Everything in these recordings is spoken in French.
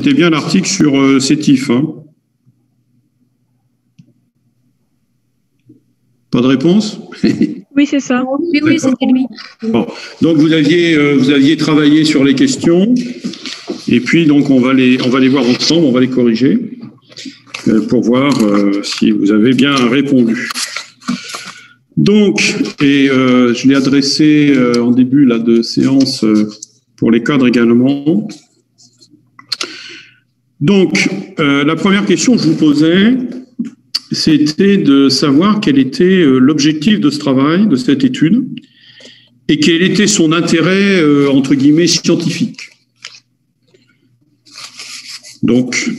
c'était bien l'article sur CETIF. Hein. Pas de réponse? Oui, c'est ça. Oui, c'était lui. Bon. Donc, vous aviez travaillé sur les questions, et puis donc on va les voir ensemble, on va les corriger pour voir si vous avez bien répondu. Donc, je l'ai adressé en début là, de séance pour les cadres également. Donc, la première question que je vous posais, c'était de savoir quel était l'objectif de ce travail, de cette étude, et quel était son intérêt, entre guillemets, scientifique. Donc,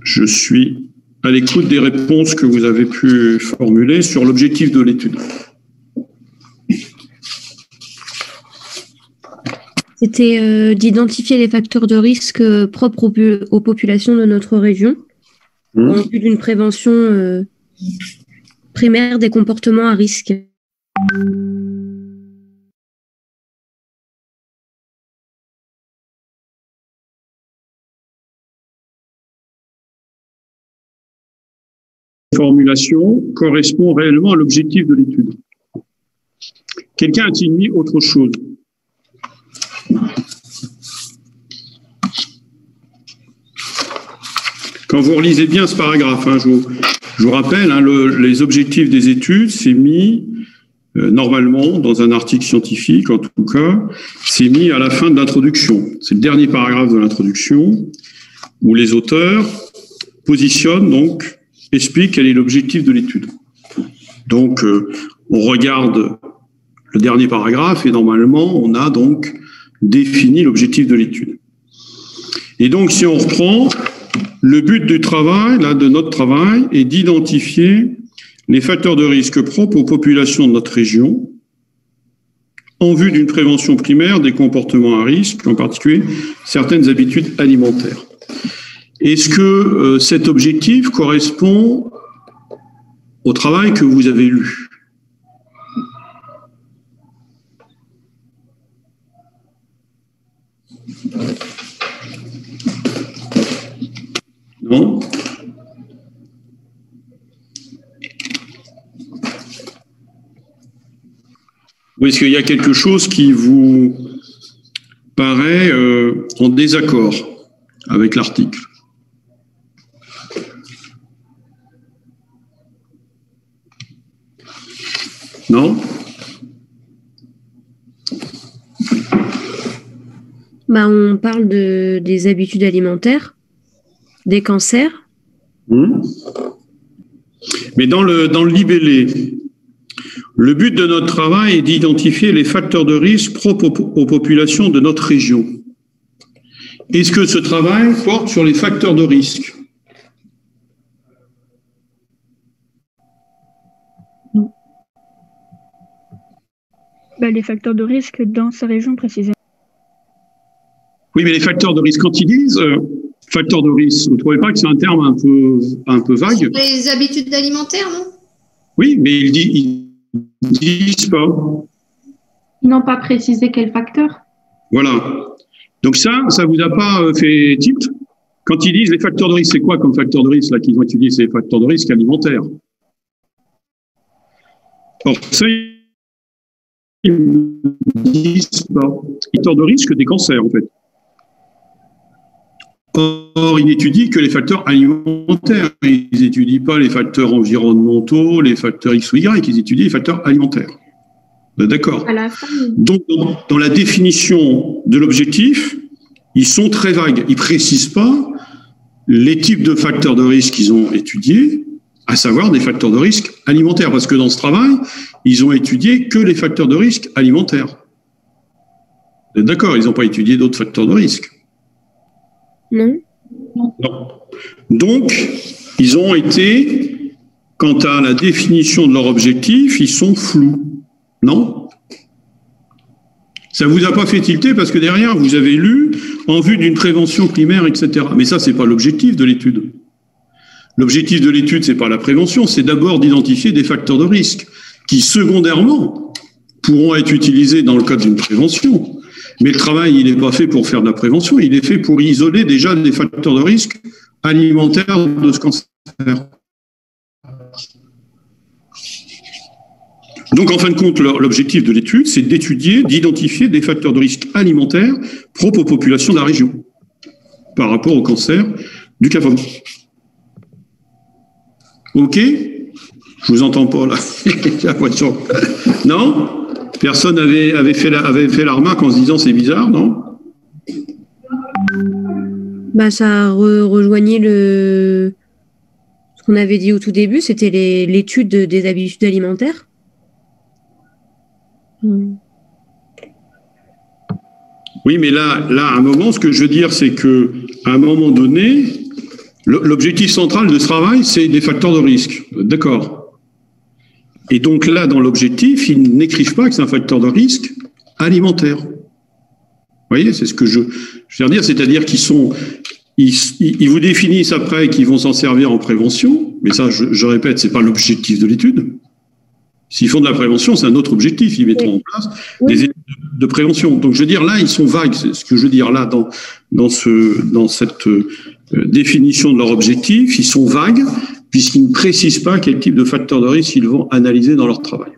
je suis à l'écoute des réponses que vous avez pu formuler sur l'objectif de l'étude. C'était d'identifier les facteurs de risque propres aux populations de notre région en vue d'une prévention primaire des comportements à risque. Formulation correspond réellement à l'objectif de l'étude. Quelqu'un a-t-il mis autre chose? Quand vous relisez bien ce paragraphe, hein, je vous rappelle, hein, les objectifs des études, c'est mis normalement dans un article scientifique, en tout cas, c'est mis à la fin de l'introduction. C'est le dernier paragraphe de l'introduction où les auteurs positionnent, donc, expliquent quel est l'objectif de l'étude. Donc, on regarde le dernier paragraphe et normalement, on a donc défini l'objectif de l'étude. Et donc, si on reprend, le but du travail, là, de notre travail, est d'identifier les facteurs de risque propres aux populations de notre région en vue d'une prévention primaire des comportements à risque, en particulier certaines habitudes alimentaires. Est-ce que cet objectif correspond au travail que vous avez lu? Non? Ou est-ce qu'il y a quelque chose qui vous paraît en désaccord avec l'article? Non? On parle des habitudes alimentaires, des cancers. Mais dans le libellé, le but de notre travail est d'identifier les facteurs de risque propres aux populations de notre région. Est-ce que ce travail porte sur les facteurs de risque? Non. Les facteurs de risque dans sa région précisément. Oui, mais les facteurs de risque, quand ils disent facteurs de risque, vous ne trouvez pas que c'est un terme un peu vague? Sur les habitudes alimentaires, non? Oui, mais ils disent pas. Ils n'ont pas précisé quel facteur. Voilà. Donc ça vous a pas fait tilt? Quand ils disent les facteurs de risque, c'est quoi comme facteurs de risque là qu'ils ont étudié? C'est les facteurs de risque alimentaires. Or, ça, ils ne disent pas. Facteurs de risque des cancers, en fait. Or, ils n'étudient que les facteurs alimentaires. Ils n'étudient pas les facteurs environnementaux, les facteurs X ou Y, ils étudient les facteurs alimentaires. D'accord. Donc, dans la définition de l'objectif, ils sont très vagues. Ils ne précisent pas les types de facteurs de risque qu'ils ont étudiés, à savoir des facteurs de risque alimentaires. Parce que dans ce travail, ils ont étudié que les facteurs de risque alimentaires. Vous êtes d'accord? Ils n'ont pas étudié d'autres facteurs de risque. Non. Non. Donc, ils ont été, quant à la définition de leur objectif, ils sont flous. Non? Ça ne vous a pas fait tilter parce que derrière, vous avez lu en vue d'une prévention primaire, etc. Mais ça, ce n'est pas l'objectif de l'étude. L'objectif de l'étude, ce n'est pas la prévention, c'est d'abord d'identifier des facteurs de risque qui, secondairement, pourront être utilisés dans le cadre d'une prévention. Mais le travail, il n'est pas fait pour faire de la prévention, il est fait pour isoler déjà des facteurs de risque alimentaires de ce cancer. Donc, en fin de compte, l'objectif de l'étude, c'est d'étudier, d'identifier des facteurs de risque alimentaires propres aux populations de la région par rapport au cancer du CAFOM. OK? Je vous entends pas, là. J'ai l'impression. Non? Personne avait fait la remarque en se disant c'est bizarre, non? Ça rejoignait ce qu'on avait dit au tout début, c'était l'étude des habitudes alimentaires. Oui, mais là, à un moment, ce que je veux dire, c'est que à un moment donné, l'objectif central de ce travail, c'est des facteurs de risque. D'accord. Et donc là, dans l'objectif, ils n'écrivent pas que c'est un facteur de risque alimentaire. Vous voyez, c'est ce que je veux dire, c'est-à-dire ils vous définissent après qu'ils vont s'en servir en prévention, mais ça, je répète, c'est pas l'objectif de l'étude. S'ils font de la prévention, c'est un autre objectif. Ils mettront en place des études de prévention. Donc, je veux dire, là, ils sont vagues. C'est ce que je veux dire là, dans cette définition de leur objectif, ils sont vagues, puisqu'ils ne précisent pas quel type de facteurs de risque ils vont analyser dans leur travail.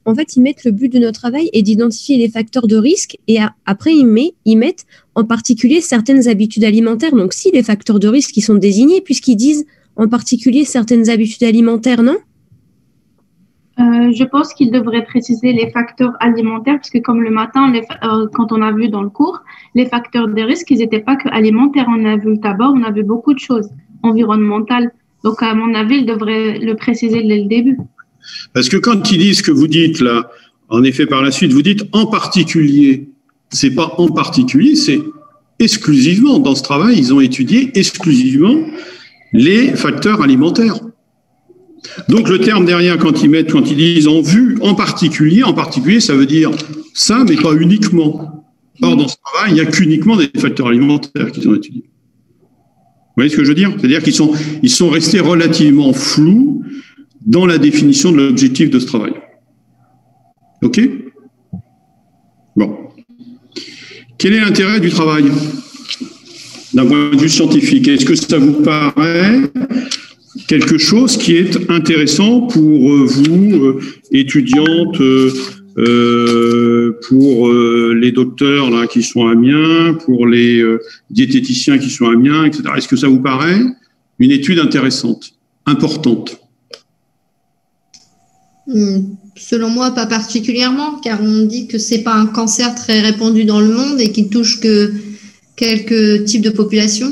En fait, ils mettent le but de notre travail est d'identifier les facteurs de risque et après, ils mettent en particulier certaines habitudes alimentaires. Donc, si les facteurs de risque qui sont désignés, puisqu'ils disent en particulier certaines habitudes alimentaires, non? Je pense qu'il devrait préciser les facteurs alimentaires, parce que comme le matin, quand on a vu dans le cours, les facteurs de risque, ils n'étaient pas que alimentaires. On a vu le tabac, on a vu beaucoup de choses environnementales. Donc, à mon avis, il devrait le préciser dès le début. Parce que quand ils disent ce que vous dites là, en effet, par la suite, vous dites en particulier. C'est pas en particulier, c'est exclusivement. Dans ce travail, ils ont étudié exclusivement les facteurs alimentaires. Donc, le terme derrière, quand ils disent en vue, en particulier, ça veut dire ça, mais pas uniquement. Or, dans ce travail, il n'y a qu'uniquement des facteurs alimentaires qu'ils ont étudiés. Vous voyez ce que je veux dire? C'est-à-dire qu'ils sont restés relativement flous dans la définition de l'objectif de ce travail. OK? Bon. Quel est l'intérêt du travail d'un point de vue scientifique? Est-ce que ça vous paraît quelque chose qui est intéressant pour vous, étudiantes, pour les docteurs là, qui sont à Amiens, pour les diététiciens qui sont à Amiens, etc. Est-ce que ça vous paraît une étude intéressante, importante? Selon moi, pas particulièrement, car on dit que c'est pas un cancer très répandu dans le monde et qui touche que quelques types de populations.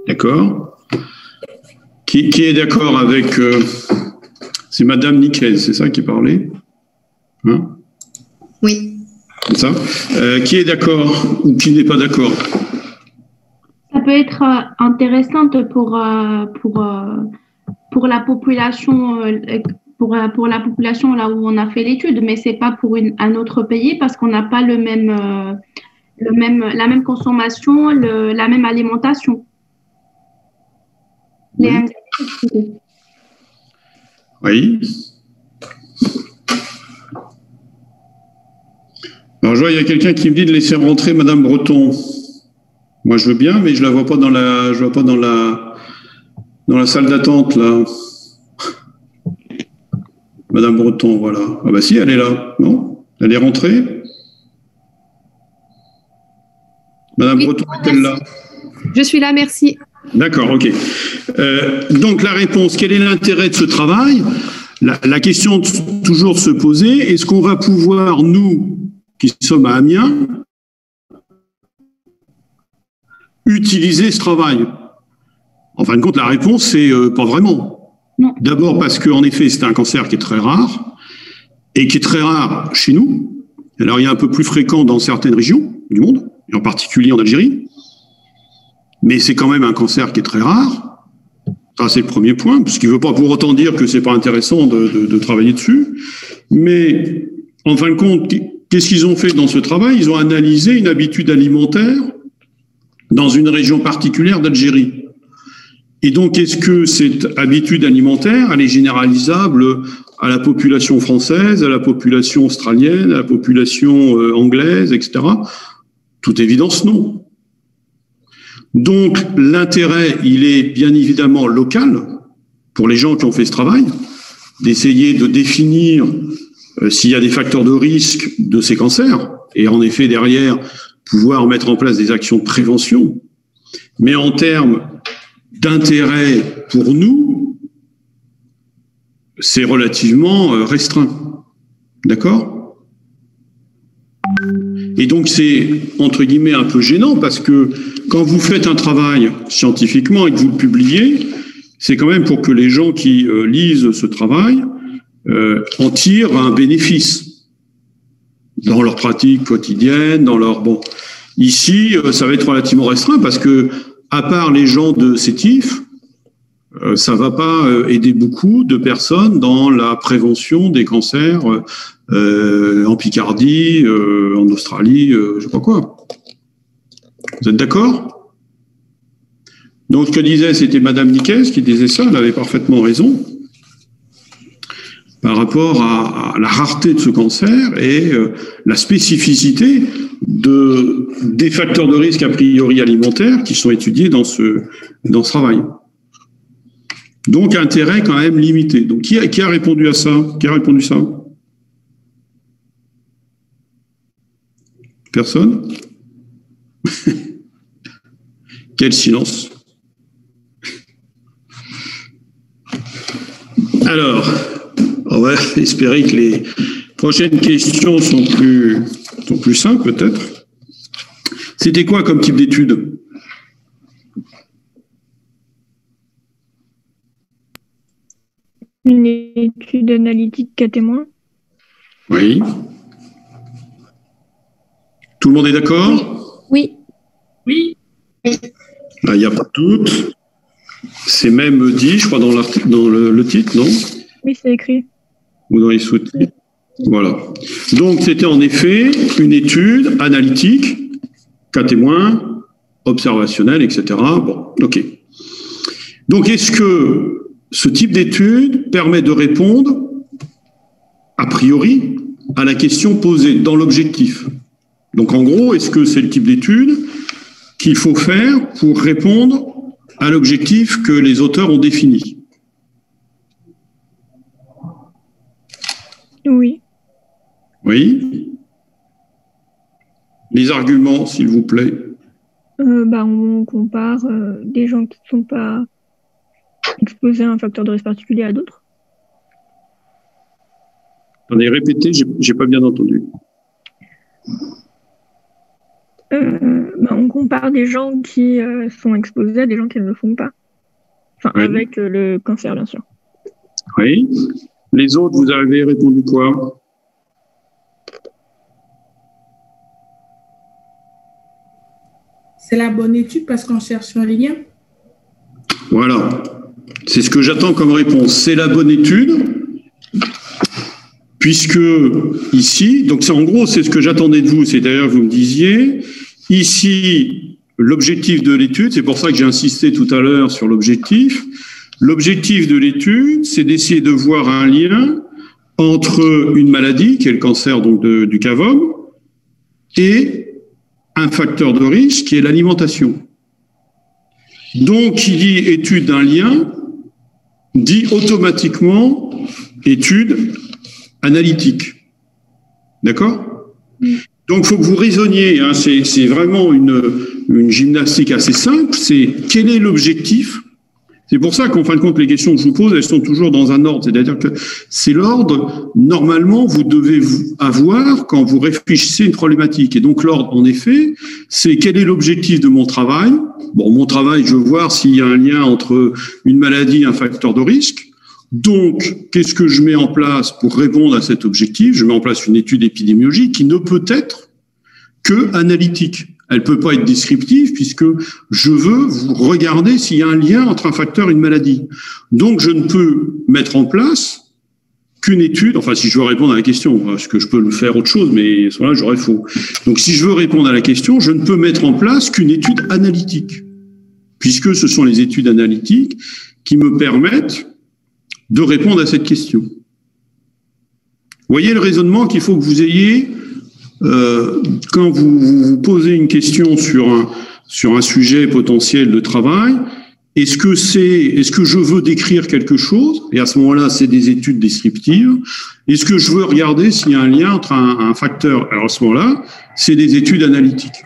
D'accord. Qui est d'accord avec... c'est Madame Niquez, c'est ça qui parlait? Hein? Oui. C'est ça. Qui est d'accord ou qui n'est pas d'accord? Ça peut être intéressante pour la population, pour la population là où on a fait l'étude, mais c'est pas pour un autre pays parce qu'on n'a pas la même consommation, la même alimentation. Oui. Alors, je vois, il y a quelqu'un qui me dit de laisser rentrer Madame Breton. Moi, je veux bien, mais je la vois pas dans la salle d'attente, là. Madame Breton, voilà. Ah bah si, elle est là, non? Elle est rentrée? Madame Breton, est-elle là? Je suis là, merci. D'accord, ok. Donc la réponse, quel est l'intérêt de ce travail? La question toujours se poser, est-ce qu'on va pouvoir, nous, qui sommes à Amiens, utiliser ce travail? En fin de compte, la réponse, c'est pas vraiment. D'abord parce qu'en effet, c'est un cancer qui est très rare, et qui est très rare chez nous. Alors il est un peu plus fréquent dans certaines régions du monde, et en particulier en Algérie. Mais c'est quand même un cancer qui est très rare. Ça, c'est le premier point, ce qui ne veut pas pour autant dire que c'est pas intéressant de travailler dessus. Mais, en fin de compte, qu'est-ce qu'ils ont fait dans ce travail? Ils ont analysé une habitude alimentaire dans une région particulière d'Algérie. Et donc, est-ce que cette habitude alimentaire, elle est généralisable à la population française, à la population australienne, à la population anglaise, etc. Toute évidence, non. Donc, l'intérêt, il est bien évidemment local, pour les gens qui ont fait ce travail, d'essayer de définir s'il y a des facteurs de risque de ces cancers, et en effet, derrière, pouvoir mettre en place des actions de prévention. Mais en termes d'intérêt pour nous, c'est relativement restreint. D'accord ? Et donc, c'est, entre guillemets, un peu gênant, parce que quand vous faites un travail scientifiquement et que vous le publiez, c'est quand même pour que les gens qui lisent ce travail en tirent un bénéfice dans leur pratique quotidienne, dans leur... Bon, ici, ça va être relativement restreint parce que, à part les gens de Sétif, ça va pas aider beaucoup de personnes dans la prévention des cancers en Picardie, en Australie, je sais pas quoi. Vous êtes d'accord ? Donc, ce que disait, c'était Madame Nicaise qui disait ça, elle avait parfaitement raison, par rapport à la rareté de ce cancer et la spécificité des facteurs de risque a priori alimentaires qui sont étudiés dans ce travail. Donc, intérêt quand même limité. Donc, qui a répondu à ça ? Qui a répondu ça ? Personne ? Quel silence. Alors, on va espérer que les prochaines questions sont plus simples, peut-être. C'était quoi comme type d'étude ? Une étude analytique cas témoin. Oui. Tout le monde est d'accord ? Oui. Oui. Il n'y a pas de doute. C'est même dit, je crois, dans le titre, non ? Oui, c'est écrit. Ou dans les sous-titres. Voilà. Donc, c'était en effet une étude analytique, cas témoin, observationnelle, etc. Bon, ok. Donc, est-ce que ce type d'étude permet de répondre, a priori, à la question posée dans l'objectif ? Donc, en gros, est-ce que c'est le type d'étude qu'il faut faire pour répondre à l'objectif que les auteurs ont défini ? Oui. Oui. Les arguments, s'il vous plaît. On compare des gens qui ne sont pas exposés à un facteur de risque particulier à d'autres. J'en ai répété, j'ai pas bien entendu. On compare des gens qui sont exposés à des gens qui ne le font pas. Enfin, oui. Avec le cancer, bien sûr. Oui. Les autres, vous avez répondu quoi ? C'est la bonne étude parce qu'on cherche un lien. Voilà. C'est ce que j'attends comme réponse. C'est la bonne étude, puisque ici, donc c'est en gros, c'est ce que j'attendais de vous, c'est d'ailleurs, vous me disiez, ici, l'objectif de l'étude, c'est pour ça que j'ai insisté tout à l'heure sur l'objectif. L'objectif de l'étude, c'est d'essayer de voir un lien entre une maladie, qui est le cancer donc du cavum, et un facteur de risque qui est l'alimentation. Donc, qui dit étude d'un lien, dit automatiquement étude analytique. D'accord ? Donc, il faut que vous raisonniez, hein, c'est vraiment une gymnastique assez simple, c'est quel est l'objectif ? C'est pour ça qu'en fin de compte, les questions que je vous pose, elles sont toujours dans un ordre. C'est-à-dire que c'est l'ordre, normalement, vous devez avoir quand vous réfléchissez à une problématique. Et donc, l'ordre, en effet, c'est quel est l'objectif de mon travail ? Bon, mon travail, je veux voir s'il y a un lien entre une maladie et un facteur de risque. Donc, qu'est-ce que je mets en place pour répondre à cet objectif ? Je mets en place une étude épidémiologique qui ne peut être que analytique. Elle ne peut pas être descriptive puisque je veux regarder s'il y a un lien entre un facteur et une maladie. Donc, je ne peux mettre en place qu'une étude, enfin, si je veux répondre à la question, parce que je peux le faire autre chose, mais à ce moment-là, j'aurais faux. Donc, si je veux répondre à la question, je ne peux mettre en place qu'une étude analytique, puisque ce sont les études analytiques qui me permettent de répondre à cette question. Vous voyez le raisonnement qu'il faut que vous ayez quand vous posez une question sur un sujet potentiel de travail. Est-ce que je veux décrire quelque chose? Et à ce moment-là, c'est des études descriptives. Est-ce que je veux regarder s'il y a un lien entre un facteur? Alors à ce moment-là, c'est des études analytiques.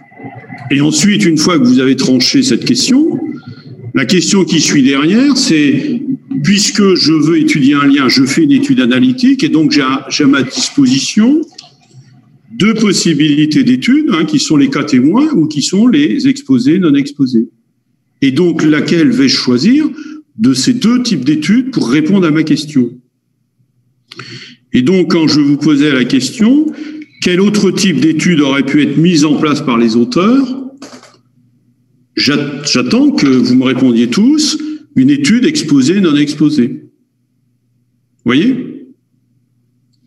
Et ensuite, une fois que vous avez tranché cette question, la question qui suit derrière, c'est puisque je veux étudier un lien, je fais une étude analytique et donc j'ai à ma disposition deux possibilités d'études, qui sont les cas témoins ou qui sont les exposés, non exposés. Et donc, laquelle vais-je choisir de ces deux types d'études pour répondre à ma question? Et donc, quand je vous posais la question, quel autre type d'étude aurait pu être mise en place par les auteurs? J'attends que vous me répondiez tous une étude exposée, non exposée. Vous voyez?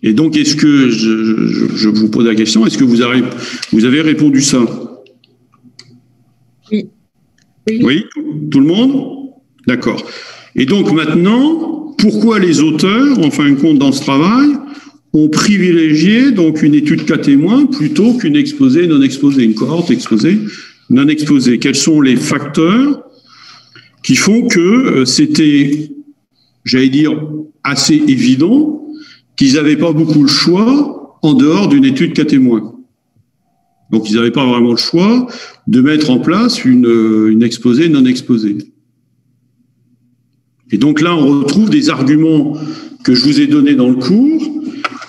Et donc, est-ce que je vous pose la question, est-ce que vous avez répondu ça? Oui. Oui, tout le monde? D'accord. Et donc maintenant, pourquoi les auteurs, en fin de compte, dans ce travail, ont privilégié donc une étude cas témoin plutôt qu'une exposée, non exposée, une cohorte exposée, non exposée? Quels sont les facteurs qui font que c'était, j'allais dire, assez évident qu'ils n'avaient pas beaucoup le choix en dehors d'une étude cas témoin? Donc, ils n'avaient pas vraiment le choix de mettre en place une exposée non exposée. Et donc là, on retrouve des arguments que je vous ai donnés dans le cours,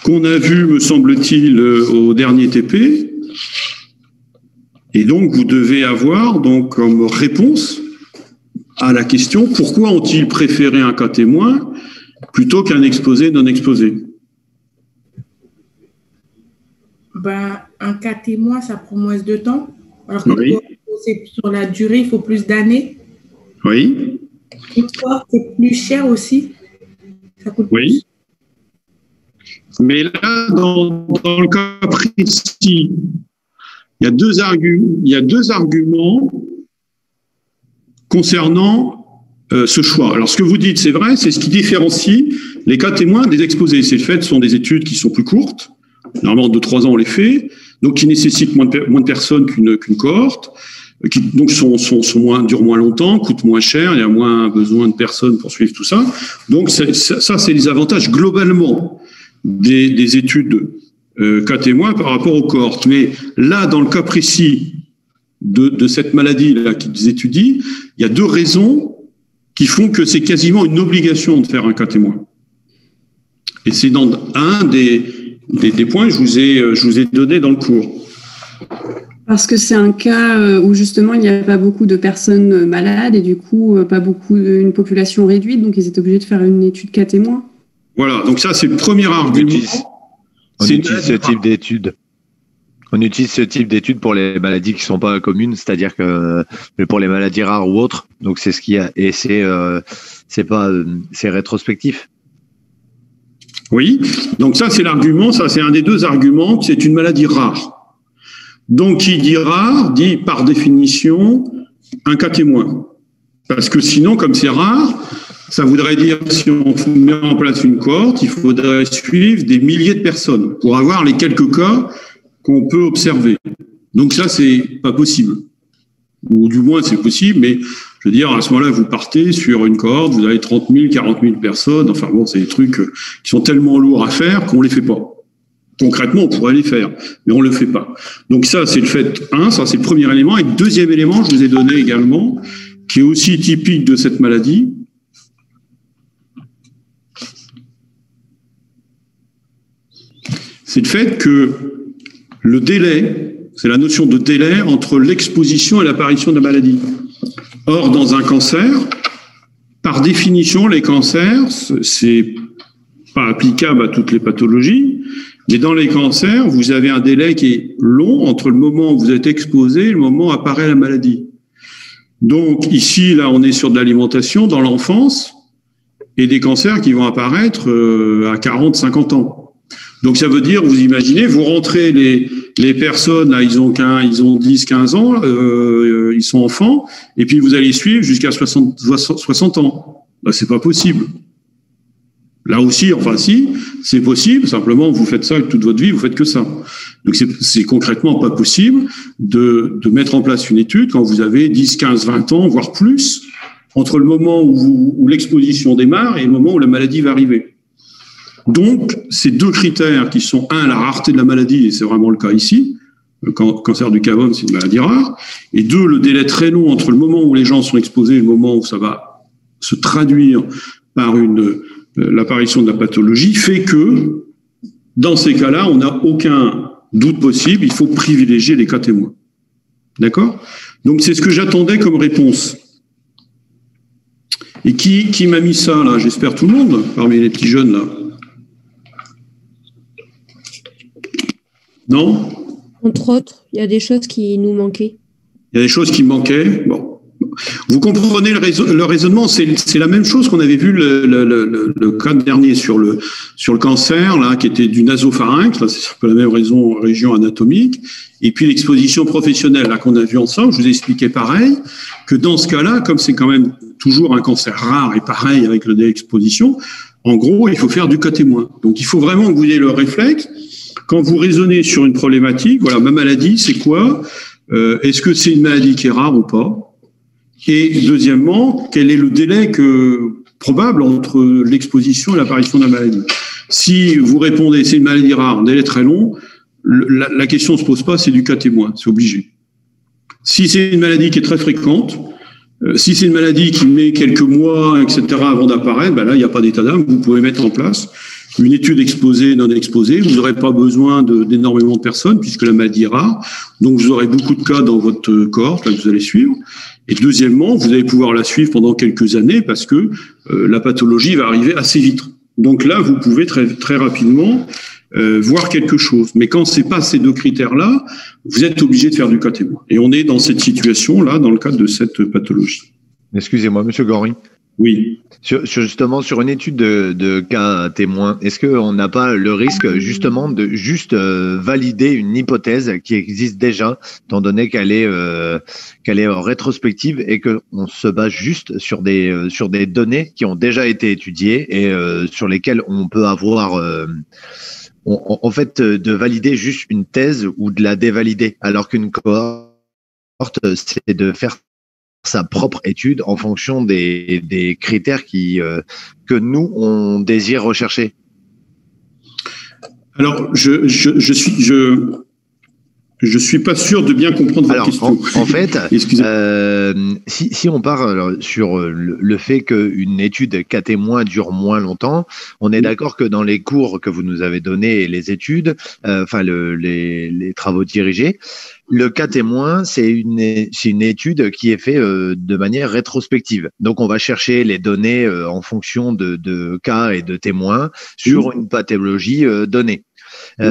qu'on a vu, me semble-t-il, au dernier TP. Et donc, vous devez avoir donc comme réponse à la question, pourquoi ont-ils préféré un cas témoin plutôt qu'un exposé non exposé? Un cas témoin, ça prend moins de temps. Alors que oui. C'est sur la durée, il faut plus d'années. Oui. Une cohorte, c'est plus cher aussi. Ça coûte oui. Plus. Mais là, dans le cas précis, il y a deux arguments concernant ce choix. Alors, ce que vous dites, c'est vrai, c'est ce qui différencie les cas témoins des exposés. C'est le fait que ce sont des études qui sont plus courtes. Normalement, 2-3 ans, on les fait, donc qui nécessitent moins de personnes qu'une cohorte, qui donc durent moins longtemps, coûtent moins cher, il y a moins besoin de personnes pour suivre tout ça. Donc ça c'est les avantages globalement des études cas témoins par rapport aux cohortes. Mais là, dans le cas précis de cette maladie-là qu'ils étudient, il y a deux raisons qui font que c'est quasiment une obligation de faire un cas témoin. Et c'est dans un des points que je vous ai donné dans le cours. Parce que c'est un cas où justement il n'y a pas beaucoup de personnes malades et du coup pas beaucoup d'une population réduite, donc ils étaient obligés de faire une étude cas témoin. Voilà, donc ça c'est le premier argument. On utilise ce type d'étude. On utilise ce type d'études pour les maladies qui ne sont pas communes, c'est-à-dire que pour les maladies rares ou autres. Donc c'est ce qu'il y a, et c'est rétrospectif. Oui, donc ça c'est l'argument, ça c'est un des deux arguments, que c'est une maladie rare. Donc qui dit rare, dit par définition un cas témoin. Parce que sinon, comme c'est rare, ça voudrait dire si on met en place une cohorte, il faudrait suivre des milliers de personnes pour avoir les quelques cas qu'on peut observer. Donc ça, c'est pas possible. Ou du moins, c'est possible, mais je veux dire, à ce moment-là, vous partez sur une cohorte, vous avez 30 000, 40 000 personnes. Enfin bon, c'est des trucs qui sont tellement lourds à faire qu'on les fait pas. Concrètement, on pourrait les faire, mais on le fait pas. Donc ça, c'est le fait 1, ça c'est le premier élément. Et le deuxième élément, je vous ai donné également, qui est aussi typique de cette maladie, c'est le fait que le délai, c'est la notion de délai entre l'exposition et l'apparition de la maladie. Or, dans un cancer, par définition, les cancers, c'est pas applicable à toutes les pathologies, mais dans les cancers, vous avez un délai qui est long entre le moment où vous êtes exposé et le moment où apparaît la maladie. Donc ici, là, on est sur de l'alimentation dans l'enfance et des cancers qui vont apparaître à 40, 50 ans. Donc ça veut dire, vous imaginez, vous rentrez les personnes, là, ils ont 10, 15 ans, ils sont enfants, et puis vous allez suivre jusqu'à 60 ans. Là, c'est pas possible. Là aussi, enfin si, c'est possible, simplement vous faites ça toute votre vie, vous faites que ça. Donc c'est concrètement pas possible de mettre en place une étude quand vous avez 10, 15, 20 ans, voire plus, entre le moment où l'exposition démarre et le moment où la maladie va arriver. Donc, ces deux critères qui sont, un, la rareté de la maladie, et c'est vraiment le cas ici, le cancer du cavum, c'est une maladie rare, et deux, le délai très long entre le moment où les gens sont exposés et le moment où ça va se traduire par l'apparition de la pathologie, fait que, dans ces cas-là, on n'a aucun doute possible, il faut privilégier les cas témoins. D'accord? Donc, c'est ce que j'attendais comme réponse. Et qui m'a mis ça, là? J'espère tout le monde, parmi les petits jeunes, là. Non? Entre autres, il y a des choses qui nous manquaient. Il y a des choses qui manquaient. Bon. Vous comprenez le raisonnement, c'est la même chose qu'on avait vu le cas dernier sur le cancer, là, qui était du nasopharynx, là, c'est un peu la même région anatomique, et puis l'exposition professionnelle, là, qu'on a vu ensemble, je vous ai expliqué pareil, que dans ce cas-là, comme c'est quand même toujours un cancer rare, et pareil avec le délai d'exposition, en gros, il faut faire du cas témoin. Donc, il faut vraiment que vous ayez le réflexe. Quand vous raisonnez sur une problématique, voilà, ma maladie, c'est quoi? Est-ce que c'est une maladie qui est rare ou pas? Et deuxièmement, quel est le délai probable entre l'exposition et l'apparition de la maladie? Si vous répondez c'est une maladie rare, un délai très long, la question ne se pose pas, c'est du cas témoin, c'est obligé. Si c'est une maladie qui est très fréquente, si c'est une maladie qui met quelques mois, etc., avant d'apparaître, ben là, il n'y a pas d'état d'âme, vous pouvez mettre en place une étude exposée, non exposée, vous n'aurez pas besoin d'énormément de personnes puisque la maladie est rare, donc vous aurez beaucoup de cas dans votre cohorte là, que vous allez suivre. Et deuxièmement, vous allez pouvoir la suivre pendant quelques années parce que la pathologie va arriver assez vite. Donc là, vous pouvez très, très rapidement voir quelque chose. Mais quand c'est pas ces deux critères-là, vous êtes obligé de faire du cas témoin. Et on est dans cette situation-là dans le cadre de cette pathologie. Excusez-moi, Monsieur Gory. Oui. Justement, sur une étude de cas témoins, est-ce qu'on n'a pas le risque justement de juste valider une hypothèse qui existe déjà, étant donné qu'elle est rétrospective et qu'on se base juste sur des données qui ont déjà été étudiées et sur lesquelles on peut avoir en fait de valider juste une thèse ou de la dévalider, alors qu'une cohorte, c'est de faire sa propre étude en fonction des critères que nous, on désire rechercher. Alors, je suis pas sûr de bien comprendre votre question. En fait, si on part sur le fait qu'une étude cas témoin dure moins longtemps, on est d'accord que dans les cours que vous nous avez donnés et les études, les travaux dirigés, le cas témoin, c'est une étude qui est faite de manière rétrospective. Donc, on va chercher les données en fonction de cas et de témoins sur une pathologie donnée. Oui.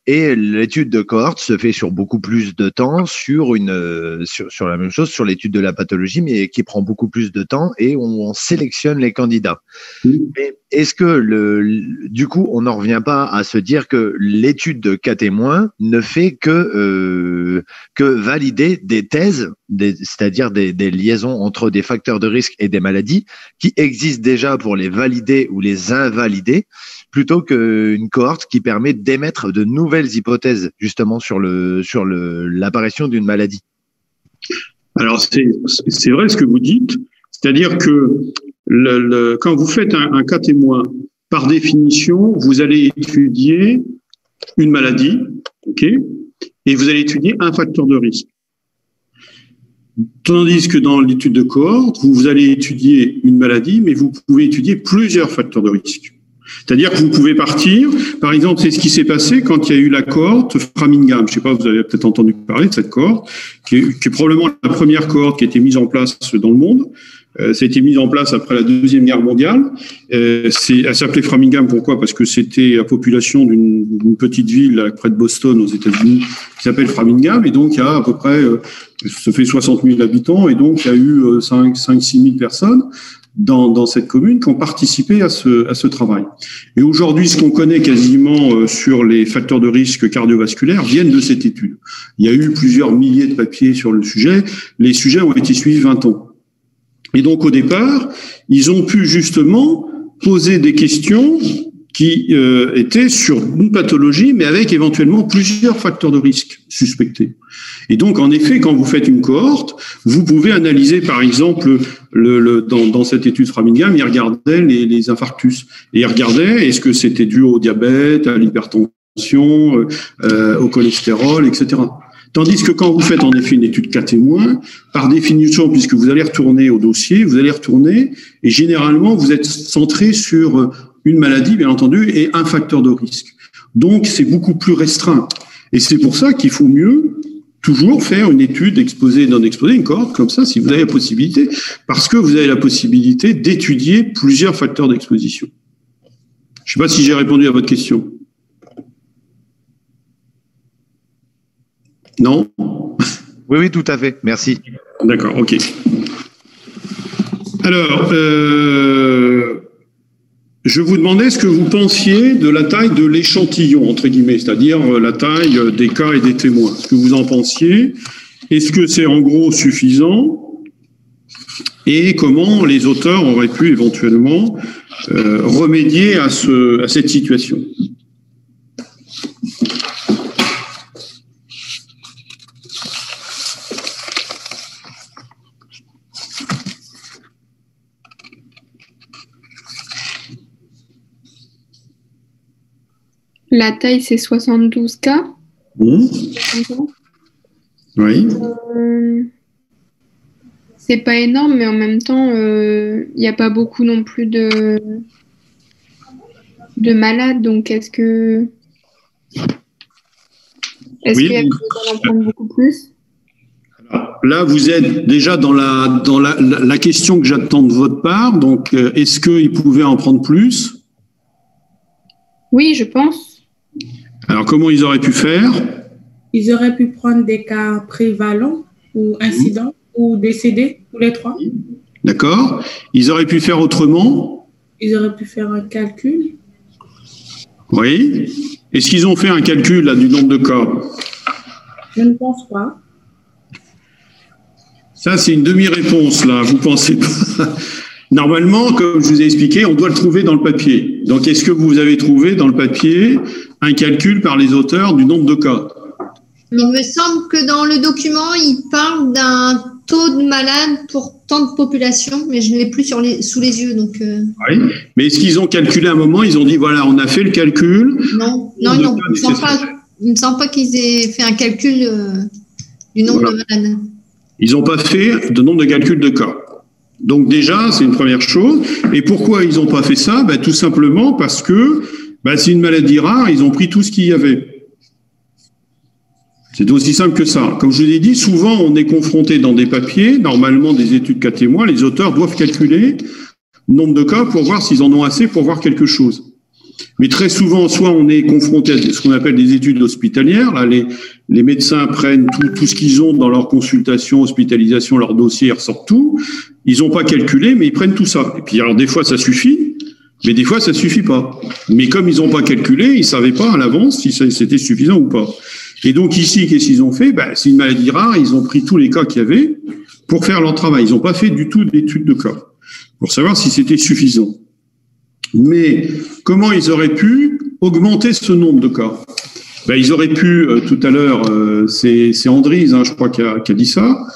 Et l'étude de cohorte se fait sur beaucoup plus de temps sur la même chose, sur l'étude de la pathologie, mais qui prend beaucoup plus de temps et on sélectionne les candidats. Oui. Mais est-ce que du coup, on n'en revient pas à se dire que l'étude de cas témoin ne fait que valider des thèses, c'est-à-dire des liaisons entre des facteurs de risque et des maladies qui existent déjà pour les valider ou les invalider, plutôt qu'une cohorte qui permet d'émettre de nouvelles hypothèses justement sur l'apparition d'une maladie. Alors c'est vrai ce que vous dites, c'est-à-dire que quand vous faites un cas témoin, par définition, vous allez étudier une maladie, ok, et vous allez étudier un facteur de risque. Tandis que dans l'étude de cohorte, vous allez étudier une maladie, mais vous pouvez étudier plusieurs facteurs de risque. C'est-à-dire que vous pouvez partir, par exemple, c'est ce qui s'est passé quand il y a eu la cohorte Framingham. Je ne sais pas, vous avez peut-être entendu parler de cette cohorte, qui est probablement la première cohorte qui a été mise en place dans le monde. Ça a été mis en place après la Deuxième Guerre mondiale. Elle s'appelait Framingham, pourquoi? Parce que c'était la population d'une petite ville près de Boston aux États-Unis qui s'appelle Framingham. Et donc, il y a à peu près, ça fait 60 000 habitants, et donc il y a eu 5-6 000 personnes dans cette commune qui ont participé à ce travail. Et aujourd'hui, ce qu'on connaît quasiment sur les facteurs de risque cardiovasculaires viennent de cette étude. Il y a eu plusieurs milliers de papiers sur le sujet. Les sujets ont été suivis 20 ans. Et donc, au départ, ils ont pu justement poser des questions qui étaient sur une pathologie, mais avec éventuellement plusieurs facteurs de risque suspectés. Et donc, en effet, quand vous faites une cohorte, vous pouvez analyser, par exemple, dans cette étude Framingham, il regardait les infarctus. Et il regardait, est-ce que c'était dû au diabète, à l'hypertension, au cholestérol, etc. Tandis que quand vous faites en effet une étude cas témoin, par définition, puisque vous allez retourner au dossier, et généralement, vous êtes centré sur une maladie, bien entendu, et un facteur de risque. Donc, c'est beaucoup plus restreint. Et c'est pour ça qu'il faut mieux toujours faire une étude exposée, non exposée, une cohorte comme ça, si vous avez la possibilité, parce que vous avez la possibilité d'étudier plusieurs facteurs d'exposition. Je ne sais pas si j'ai répondu à votre question. Non? Oui, tout à fait. Merci. D'accord, ok. Alors, je vous demandais ce que vous pensiez de la taille de l'échantillon, entre guillemets, c'est-à-dire la taille des cas et des témoins. Ce que vous en pensiez, est-ce que c'est en gros suffisant et comment les auteurs auraient pu éventuellement remédier à cette situation? La taille, c'est 72 cas. Oui. C'est pas énorme, mais en même temps, il n'y a pas beaucoup non plus de malades. Donc, est-ce qu'il y a besoin d'en prendre beaucoup plus? Là, vous êtes déjà dans la question que j'attends de votre part. Donc, est-ce qu'ils pouvaient en prendre plus? Oui, je pense. Alors, comment ils auraient pu faire? Ils auraient pu prendre des cas prévalents ou incidents ou décédés, tous les trois. D'accord. Ils auraient pu faire autrement? Ils auraient pu faire un calcul. Oui. Est-ce qu'ils ont fait un calcul là, du nombre de cas? Je ne pense pas. Ça, c'est une demi-réponse, là. Vous pensez pas? Normalement, comme je vous ai expliqué, on doit le trouver dans le papier. Donc, est-ce que vous avez trouvé dans le papier un calcul par les auteurs du nombre de cas? Il me semble que dans le document, il parle d'un taux de malades pour tant de population, mais je ne l'ai plus sous les yeux. Donc, Oui, mais est-ce qu'ils ont calculé à un moment? Ils ont dit, voilà, on a fait le calcul. Non, il ne me semble pas qu'ils aient fait un calcul du nombre de malades. Ils n'ont pas fait de nombre de calculs de cas. Donc déjà, c'est une première chose. Et pourquoi ils n'ont pas fait ça? Tout simplement parce que c'est une maladie rare, ils ont pris tout ce qu'il y avait. C'est aussi simple que ça. Comme je vous l'ai dit, souvent on est confronté dans des papiers, normalement des études cas témoins, les auteurs doivent calculer le nombre de cas pour voir s'ils en ont assez pour voir quelque chose. Mais très souvent, soit on est confronté à ce qu'on appelle des études hospitalières. Là, les médecins prennent tout ce qu'ils ont dans leur consultation, hospitalisation, leur dossier, ils ressortent tout. Ils n'ont pas calculé, mais ils prennent tout ça. Et puis alors des fois ça suffit, mais des fois ça suffit pas. Mais comme ils n'ont pas calculé, ils savaient pas à l'avance si c'était suffisant ou pas. Et donc ici, qu'est-ce qu'ils ont fait? C'est une maladie rare, ils ont pris tous les cas qu'il y avait pour faire leur travail. Ils n'ont pas fait du tout d'études de cas pour savoir si c'était suffisant. Mais comment ils auraient pu augmenter ce nombre de cas? Ils auraient pu, tout à l'heure, c'est Andries, je crois, qui a dit ça,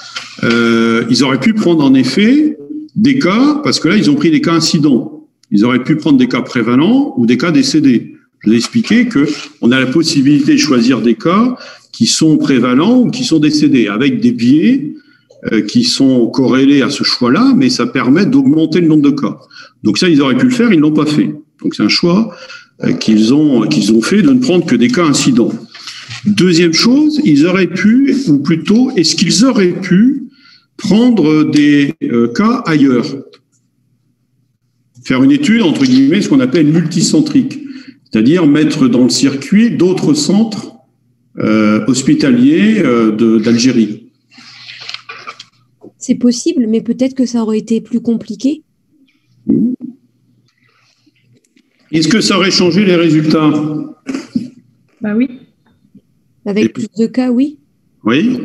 ils auraient pu prendre en effet des cas, parce que là, ils ont pris des cas incidents. Ils auraient pu prendre des cas prévalents ou des cas décédés. Je vous ai expliqué qu'on a la possibilité de choisir des cas qui sont prévalents ou qui sont décédés, avec des biais qui sont corrélés à ce choix-là, mais ça permet d'augmenter le nombre de cas. Donc ça, ils auraient pu le faire, ils ne l'ont pas fait. Donc c'est un choix qu'ils ont fait de ne prendre que des cas incidents. Deuxième chose, ils auraient pu, ou plutôt, est-ce qu'ils auraient pu prendre des cas ailleurs? Faire une étude, entre guillemets, ce qu'on appelle multicentrique, c'est-à-dire mettre dans le circuit d'autres centres hospitaliers d'Algérie. C'est possible, mais peut-être que ça aurait été plus compliqué. Est-ce que ça aurait changé les résultats? Bah oui. Avec plus de cas, oui. Oui.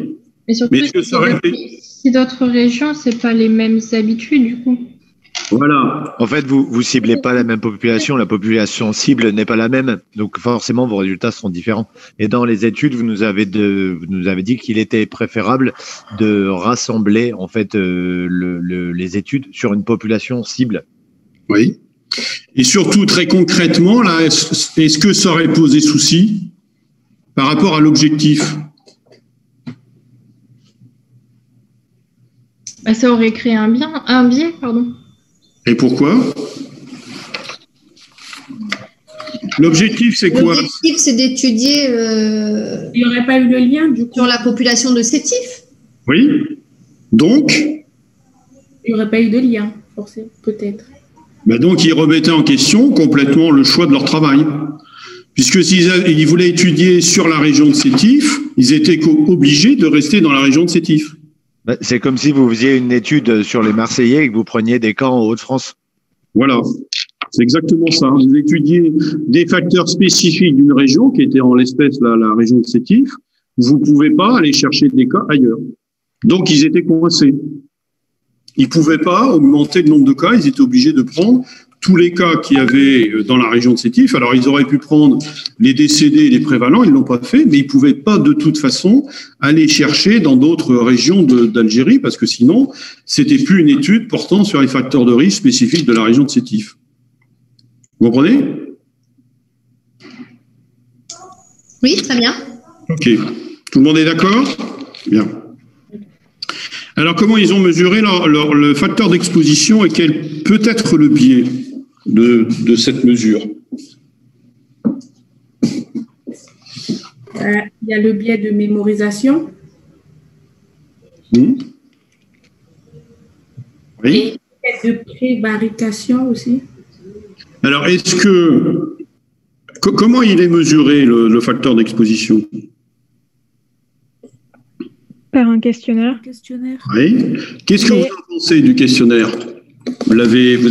Mais surtout, Mais est-ce que ça aurait été... si d'autres régions, c'est pas les mêmes habitudes, du coup. Voilà. En fait, vous ciblez pas la même population, la population cible n'est pas la même, donc forcément vos résultats seront différents. Et dans les études, vous nous avez dit qu'il était préférable de rassembler en fait les études sur une population cible. Oui. Et surtout, très concrètement, là, est-ce que ça aurait posé souci par rapport à l'objectif? Bah, ça aurait créé un biais, pardon. Et pourquoi? L'objectif, c'est quoi? L'objectif, c'est d'étudier Il n'y aurait pas eu de lien, du coup. sur la population de sétif. Oui. Donc? Il n'y aurait pas eu de lien, forcément, peut-être. Ben donc, ils remettaient en question complètement le choix de leur travail. Puisque s'ils voulaient étudier sur la région de Sétif, ils étaient obligés de rester dans la région de Sétif. C'est comme si vous faisiez une étude sur les Marseillais et que vous preniez des camps en Hauts-de-France. Voilà, c'est exactement ça. Vous étudiez des facteurs spécifiques d'une région, qui était en l'espèce la région de Sétif. Vous ne pouvez pas aller chercher des cas ailleurs. Donc, ils étaient coincés. Ils ne pouvaient pas augmenter le nombre de cas. Ils étaient obligés de prendre tous les cas qu'il y avait dans la région de Sétif. Alors, ils auraient pu prendre les décédés et les prévalents, ils ne l'ont pas fait, mais ils ne pouvaient pas de toute façon aller chercher dans d'autres régions d'Algérie, parce que sinon, c'était plus une étude portant sur les facteurs de risque spécifiques de la région de Sétif. Vous comprenez? Oui, très bien. OK. Tout le monde est d'accord? Bien. Alors, comment ils ont mesuré le facteur d'exposition et quel peut être le biais de cette mesure? Il y a le biais de mémorisation. Oui. Et le biais de prévarication aussi. Alors, comment il est mesuré, le facteur d'exposition? Par un questionnaire. Oui. Qu'est-ce que vous en pensez du questionnaire? Vous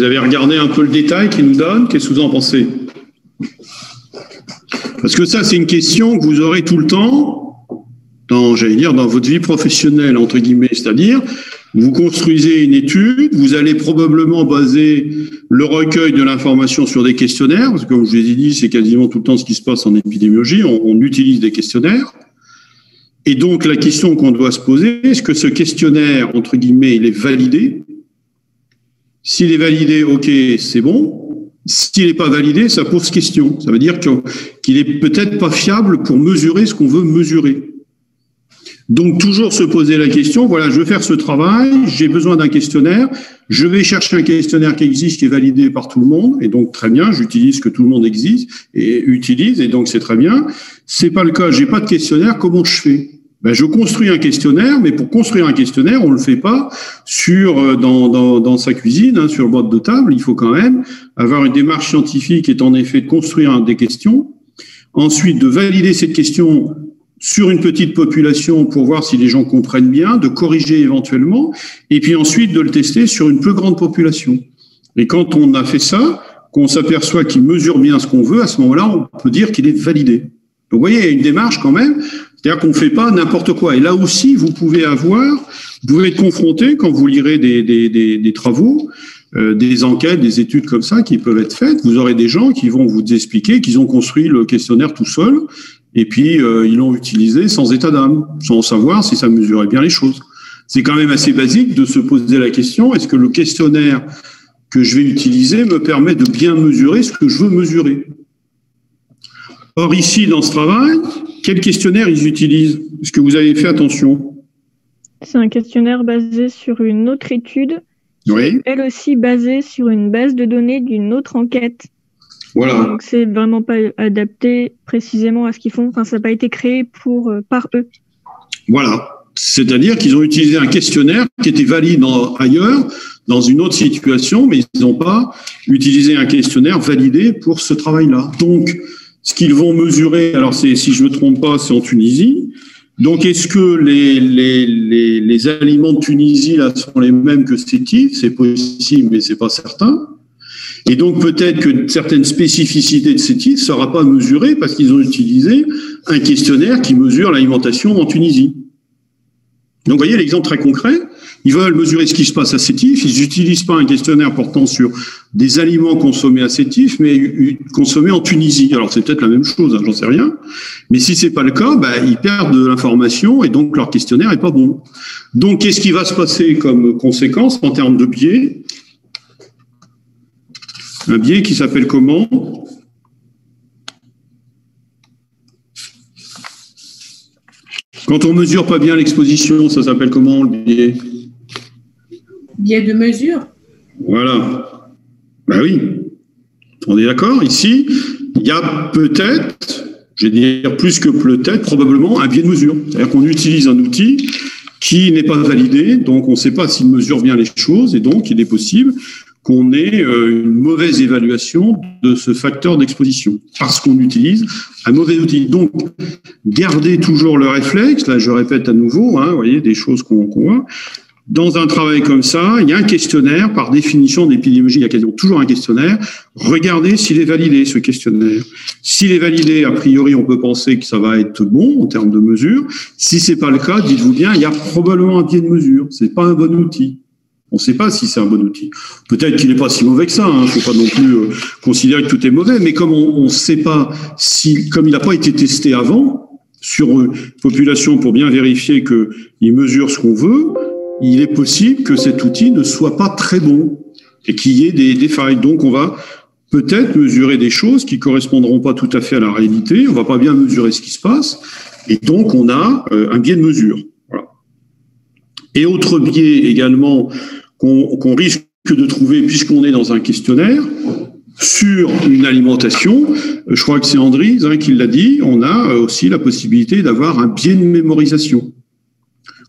avez regardé un peu le détail qu'il nous donne? Qu'est-ce que vous en pensez? Parce que ça, c'est une question que vous aurez tout le temps, dans votre vie professionnelle, entre guillemets. C'est-à-dire, vous construisez une étude, vous allez probablement baser le recueil de l'information sur des questionnaires, parce que comme je vous ai dit, c'est quasiment tout le temps ce qui se passe en épidémiologie, on utilise des questionnaires. Et donc, la question qu'on doit se poser, est-ce que ce questionnaire, entre guillemets, il est validé? S'il est validé, OK, c'est bon. S'il n'est pas validé, ça pose question. Ça veut dire qu'il est peut-être pas fiable pour mesurer ce qu'on veut mesurer. Donc, toujours se poser la question, voilà, je veux faire ce travail, j'ai besoin d'un questionnaire, je vais chercher un questionnaire qui existe, qui est validé par tout le monde, et donc très bien, j'utilise ce que tout le monde existe et utilise, et donc c'est très bien. C'est pas le cas, j'ai pas de questionnaire, comment je fais? Ben, je construis un questionnaire, mais pour construire un questionnaire, on le fait pas dans sa cuisine, sur le bord de table. Il faut quand même avoir une démarche scientifique, est en effet de construire des questions, ensuite de valider cette question sur une petite population pour voir si les gens comprennent bien, de corriger éventuellement, et puis ensuite de le tester sur une plus grande population. Et quand on a fait ça, qu'on s'aperçoit qu'il mesure bien ce qu'on veut, à ce moment-là, on peut dire qu'il est validé. Donc, vous voyez, il y a une démarche quand même, c'est-à-dire qu'on ne fait pas n'importe quoi. Et là aussi, vous pouvez être confronté, quand vous lirez des travaux, des enquêtes, des études comme ça qui peuvent être faites, vous aurez des gens qui vont vous expliquer qu'ils ont construit le questionnaire tout seuls, et puis ils l'ont utilisé sans état d'âme, sans savoir si ça mesurait bien les choses. C'est quand même assez basique de se poser la question, est-ce que le questionnaire que je vais utiliser me permet de bien mesurer ce que je veux mesurer? Or ici, dans ce travail, quel questionnaire ils utilisent? Est-ce que vous avez fait attention? C'est un questionnaire basé sur une autre étude, oui. Elle aussi basée sur une base de données d'une autre enquête. Voilà. Donc, c'est vraiment pas adapté précisément à ce qu'ils font. Enfin, ça n'a pas été créé par eux. Voilà. C'est-à-dire qu'ils ont utilisé un questionnaire qui était valide ailleurs, dans une autre situation, mais ils n'ont pas utilisé un questionnaire validé pour ce travail-là. Donc, ce qu'ils vont mesurer, alors si je ne me trompe pas, c'est en Tunisie. Donc, est-ce que les aliments de Tunisie là sont les mêmes que Sétif? C'est possible, mais c'est pas certain. Et donc peut-être que certaines spécificités de ces titres ne sera pas mesurées parce qu'ils ont utilisé un questionnaire qui mesure l'alimentation en Tunisie. Donc vous voyez l'exemple très concret, ils veulent mesurer ce qui se passe à Sétif, ils n'utilisent pas un questionnaire portant sur des aliments consommés à Sétif, mais consommés en Tunisie. Alors c'est peut-être la même chose, hein, j'en sais rien, mais si c'est pas le cas, ils perdent de l'information et donc leur questionnaire est pas bon. Donc qu'est-ce qui va se passer comme conséquence en termes de biais? Un biais qui s'appelle comment? Quand on mesure pas bien l'exposition, ça s'appelle comment le biais? Biais de mesure. Voilà. Ben oui. On est d'accord? Ici, il y a peut-être, je vais dire plus que peut-être, probablement un biais de mesure. C'est-à-dire qu'on utilise un outil qui n'est pas validé, donc on ne sait pas s'il mesure bien les choses, et donc il est possible qu'on ait une mauvaise évaluation de ce facteur d'exposition, parce qu'on utilise un mauvais outil. Donc, gardez toujours le réflexe, là je répète à nouveau, hein, vous voyez, des choses qu'on voit. Dans un travail comme ça, il y a un questionnaire, par définition d'épidémiologie, il y a quasiment toujours un questionnaire. Regardez s'il est validé, ce questionnaire. S'il est validé, a priori, on peut penser que ça va être bon en termes de mesure. Si c'est pas le cas, dites-vous bien, il y a probablement un biais de mesure. C'est pas un bon outil. On ne sait pas si c'est un bon outil. Peut-être qu'il n'est pas si mauvais que ça. Il ne faut pas non plus considérer que tout est mauvais. Mais comme on ne sait pas si, comme il n'a pas été testé avant sur une population pour bien vérifier qu'il mesure ce qu'on veut, il est possible que cet outil ne soit pas très bon et qu'il y ait des failles. Donc, on va peut-être mesurer des choses qui correspondront pas tout à fait à la réalité. On va pas bien mesurer ce qui se passe. Et donc, on a un biais de mesure. Voilà. Et autre biais également qu'on risque de trouver puisqu'on est dans un questionnaire sur une alimentation, je crois que c'est Andries qui l'a dit, on a aussi la possibilité d'avoir un biais de mémorisation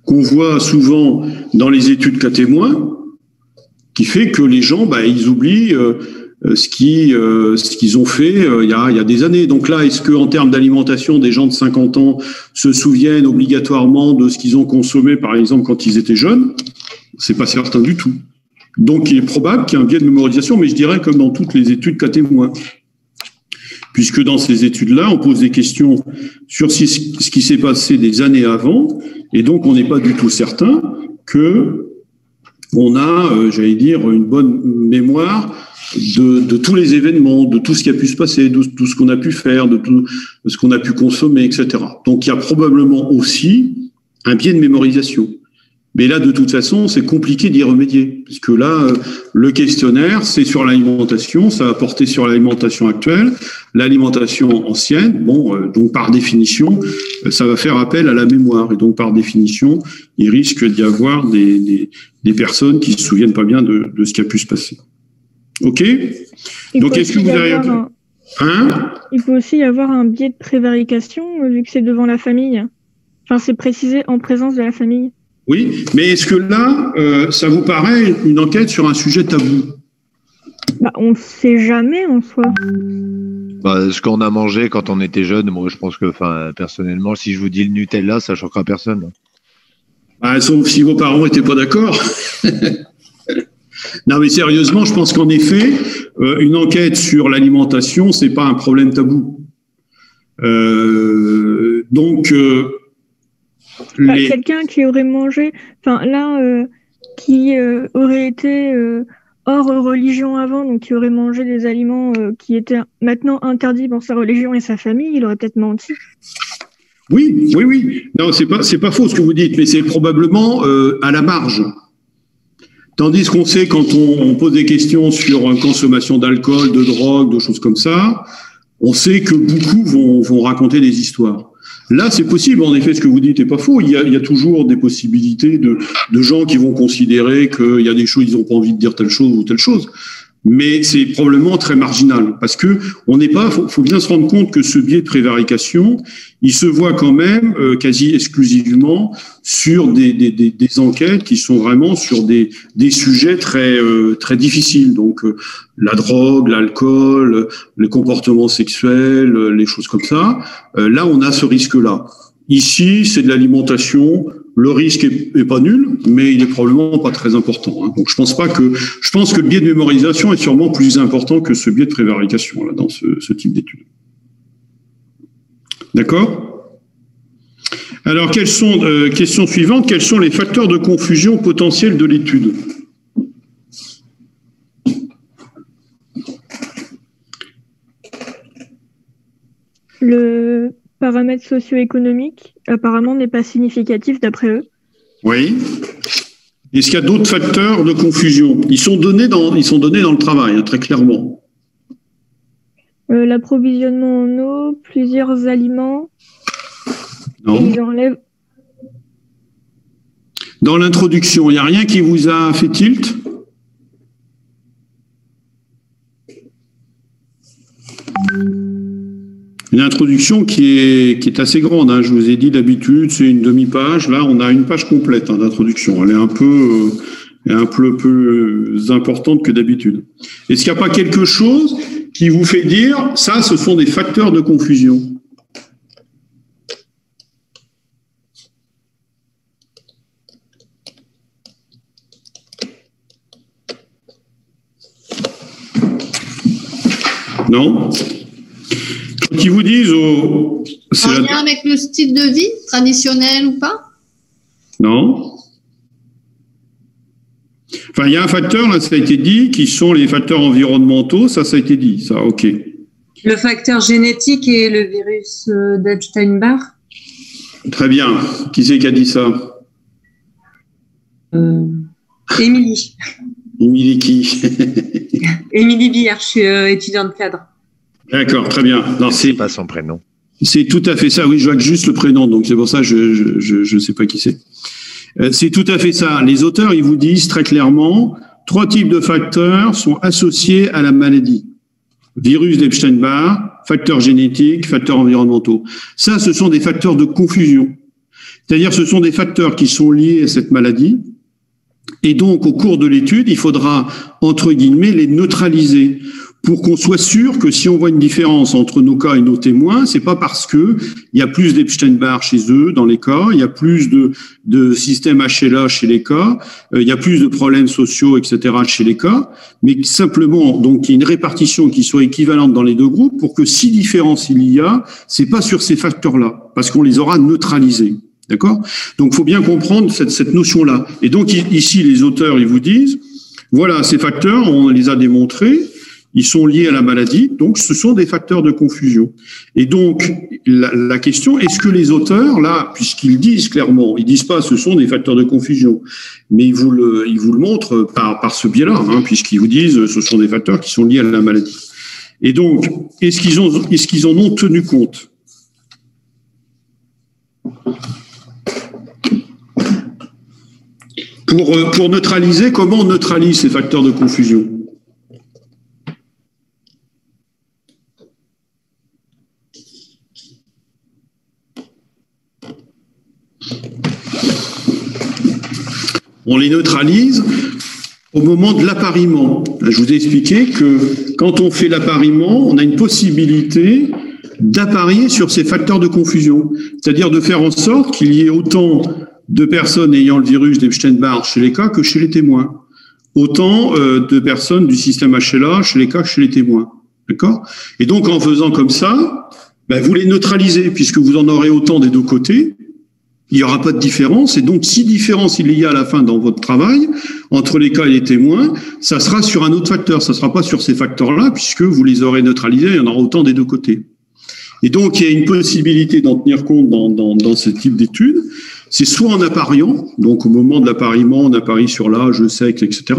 qu'on voit souvent dans les études cas témoins, qui fait que les gens, ils oublient ce qu'ils ont fait il y a des années. Donc là, est-ce qu'en termes d'alimentation, des gens de 50 ans se souviennent obligatoirement de ce qu'ils ont consommé, par exemple, quand ils étaient jeunes? C'est pas certain du tout. Donc il est probable qu'il y ait un biais de mémorisation, mais je dirais comme dans toutes les études cas témoins. Puisque dans ces études-là, on pose des questions sur ce qui s'est passé des années avant, et donc on n'est pas du tout certain que on a, j'allais dire, une bonne mémoire de tous les événements, de tout ce qui a pu se passer, de tout ce qu'on a pu faire, de tout ce qu'on a pu consommer, etc. Donc il y a probablement aussi un biais de mémorisation. Mais là, de toute façon, c'est compliqué d'y remédier, puisque là, le questionnaire, c'est sur l'alimentation, ça va porter sur l'alimentation actuelle, l'alimentation ancienne. Bon, donc par définition, ça va faire appel à la mémoire, et donc par définition, il risque d'y avoir des personnes qui se souviennent pas bien de ce qui a pu se passer. Ok. Donc, est-ce que vous avez il peut aussi y avoir un biais de prévarication, vu que c'est devant la famille. Enfin, c'est précisé en présence de la famille. Oui, mais est-ce que là, ça vous paraît une enquête sur un sujet tabou? On ne sait jamais en soi. Ce qu'on a mangé quand on était jeune, moi je pense que, personnellement, si je vous dis le Nutella, ça choquera personne. Sauf si vos parents n'étaient pas d'accord. Non, mais sérieusement, je pense qu'en effet, une enquête sur l'alimentation, c'est pas un problème tabou. Quelqu'un qui aurait mangé, qui aurait été hors religion avant, donc qui aurait mangé des aliments qui étaient maintenant interdits pour sa religion et sa famille, il aurait peut-être menti. Oui. Non, c'est pas faux ce que vous dites, mais c'est probablement à la marge. Tandis qu'on sait, quand on pose des questions sur consommation d'alcool, de drogue, de choses comme ça, on sait que beaucoup vont raconter des histoires. Là, c'est possible, en effet, ce que vous dites n'est pas faux. Il y a toujours des possibilités de gens qui vont considérer qu'il y a des choses, ils n'ont pas envie de dire telle chose ou telle chose. Mais c'est probablement très marginal, parce que faut bien se rendre compte que ce biais de prévarication, il se voit quand même quasi exclusivement sur des enquêtes qui sont vraiment sur des sujets très très difficiles. Donc la drogue, l'alcool, les comportements sexuels, les choses comme ça. Là, on a ce risque-là. Ici, c'est de l'alimentation le risque est pas nul, mais il est probablement pas très important. Hein. Donc je pense que le biais de mémorisation est sûrement plus important que ce biais de prévarication là dans ce type d'études. D'accord? Alors question suivante, quels sont les facteurs de confusion potentiels de l'étude? Le paramètre socio-économique, apparemment, n'est pas significatif d'après eux. Oui. Est-ce qu'il y a d'autres facteurs de confusion? Ils sont donnés dans le travail, hein, très clairement. L'approvisionnement en eau, plusieurs aliments. Non. Ils enlèvent. Dans l'introduction, il n'y a rien qui vous a fait tilt? Une introduction qui est assez grande. Hein. Je vous ai dit d'habitude, c'est une demi-page. Là, on a une page complète hein, d'introduction. Elle est un peu plus importante que d'habitude. Est-ce qu'il n'y a pas quelque chose qui vous fait dire, ça, ce sont des facteurs de confusion? Non? Quand ils vous disent c'est en lien avec le style de vie traditionnel ou pas? Non. Enfin, il y a un facteur, là, ça a été dit, qui sont les facteurs environnementaux, ça a été dit, ça, ok. Le facteur génétique et le virus d'Epstein-Barr. Très bien. Qui c'est qui a dit ça? Émilie. Émilie qui? Émilie Billard, je suis étudiante cadre. D'accord, très bien. Non, c'est pas son prénom. C'est tout à fait ça. Oui, je vois que juste le prénom, donc c'est pour ça que je ne sais pas qui c'est. C'est tout à fait ça. Les auteurs, ils vous disent très clairement, 3 types de facteurs sont associés à la maladie. Virus d'Epstein-Barr, facteurs génétiques, facteurs environnementaux. Ça, ce sont des facteurs de confusion. C'est-à-dire, ce sont des facteurs qui sont liés à cette maladie. Et donc, au cours de l'étude, il faudra, entre guillemets, les neutraliser pour qu'on soit sûr que si on voit une différence entre nos cas et nos témoins, c'est pas parce que il y a plus d'Epstein-Barr chez eux dans les cas, il y a plus de système HLA chez les cas, il y a plus de problèmes sociaux, etc. chez les cas, mais simplement, donc, il y a une répartition qui soit équivalente dans les deux groupes pour que si différence il y a, c'est pas sur ces facteurs-là, parce qu'on les aura neutralisés. D'accord? Donc, faut bien comprendre cette notion-là. Et donc, ici, les auteurs, ils vous disent, voilà, ces facteurs, on les a démontrés, ils sont liés à la maladie, donc ce sont des facteurs de confusion. Et donc, la question, est-ce que les auteurs, là, puisqu'ils disent clairement, ils disent pas ce sont des facteurs de confusion, mais ils vous le montrent par ce biais-là, hein, puisqu'ils vous disent ce sont des facteurs qui sont liés à la maladie. Et donc, est-ce qu'ils en ont tenu compte? Pour neutraliser, comment on neutralise ces facteurs de confusion? On les neutralise au moment de l'appariement. Je vous ai expliqué que quand on fait l'appariement, on a une possibilité d'apparier sur ces facteurs de confusion, c'est-à-dire de faire en sorte qu'il y ait autant de personnes ayant le virus d'Epstein-Barr chez les cas que chez les témoins, autant de personnes du système HLA chez les cas que chez les témoins. D'accord? Et donc, en faisant comme ça, ben, vous les neutralisez, puisque vous en aurez autant des deux côtés, il n'y aura pas de différence, et donc si différence il y a à la fin dans votre travail, entre les cas et les témoins, ça sera sur un autre facteur, ça ne sera pas sur ces facteurs-là, puisque vous les aurez neutralisés, il y en aura autant des deux côtés. Et donc, il y a une possibilité d'en tenir compte dans ce type d'études, c'est soit en appariant, donc au moment de l'appariement, on apparie sur l'âge, le sexe, etc.,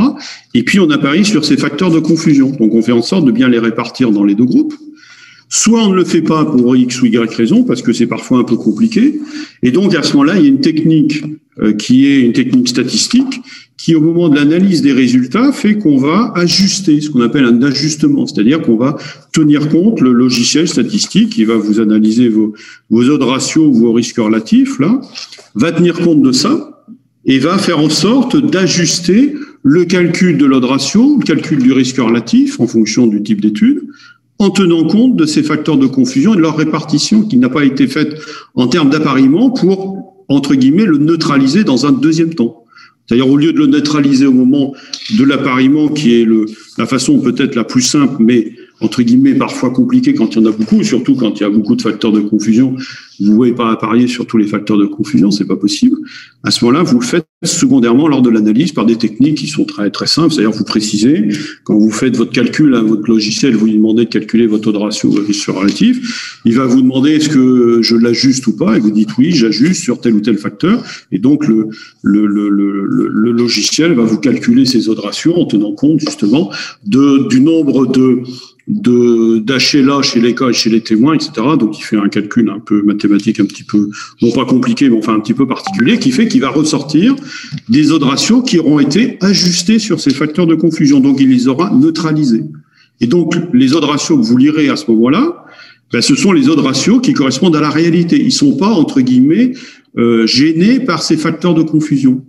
et puis on apparie sur ces facteurs de confusion. Donc on fait en sorte de bien les répartir dans les deux groupes. Soit on ne le fait pas pour X ou Y raison, parce que c'est parfois un peu compliqué, et donc à ce moment-là, il y a une technique qui est une technique statistique, qui au moment de l'analyse des résultats fait qu'on va ajuster, ce qu'on appelle un ajustement, c'est-à-dire qu'on va tenir compte, le logiciel statistique, qui va vous analyser vos odds ratios ou vos risques relatifs, là, va tenir compte de ça, et va faire en sorte d'ajuster le calcul de l'odd ratio, le calcul du risque relatif, en fonction du type d'étude, en tenant compte de ces facteurs de confusion et de leur répartition qui n'a pas été faite en termes d'appariement pour entre guillemets, le neutraliser dans un deuxième temps. C'est-à-dire, au lieu de le neutraliser au moment de l'appariement, qui est la façon peut-être la plus simple, mais entre guillemets parfois compliquée quand il y en a beaucoup, surtout quand il y a beaucoup de facteurs de confusion. Vous ne pouvez pas apparier sur tous les facteurs de confusion, c'est pas possible. À ce moment-là, vous le faites secondairement lors de l'analyse par des techniques qui sont très très simples. C'est-à-dire, vous précisez, quand vous faites votre calcul à votre logiciel, vous lui demandez de calculer votre taux de ratio risque relatif. Il va vous demander est-ce que je l'ajuste ou pas, et vous dites oui, j'ajuste sur tel ou tel facteur. Et donc le logiciel va vous calculer ces odds ratios en tenant compte justement du nombre d'HLA chez les cas et chez les témoins, etc. Donc, il fait un calcul un peu mathématique, un petit peu, non pas compliqué, mais enfin un petit peu particulier, qui fait qu'il va ressortir des odds ratios qui auront été ajustés sur ces facteurs de confusion. Donc, il les aura neutralisés. Et donc, les odds ratios que vous lirez à ce moment-là, ben, ce sont les odds ratios qui correspondent à la réalité. Ils sont pas, entre guillemets, gênés par ces facteurs de confusion.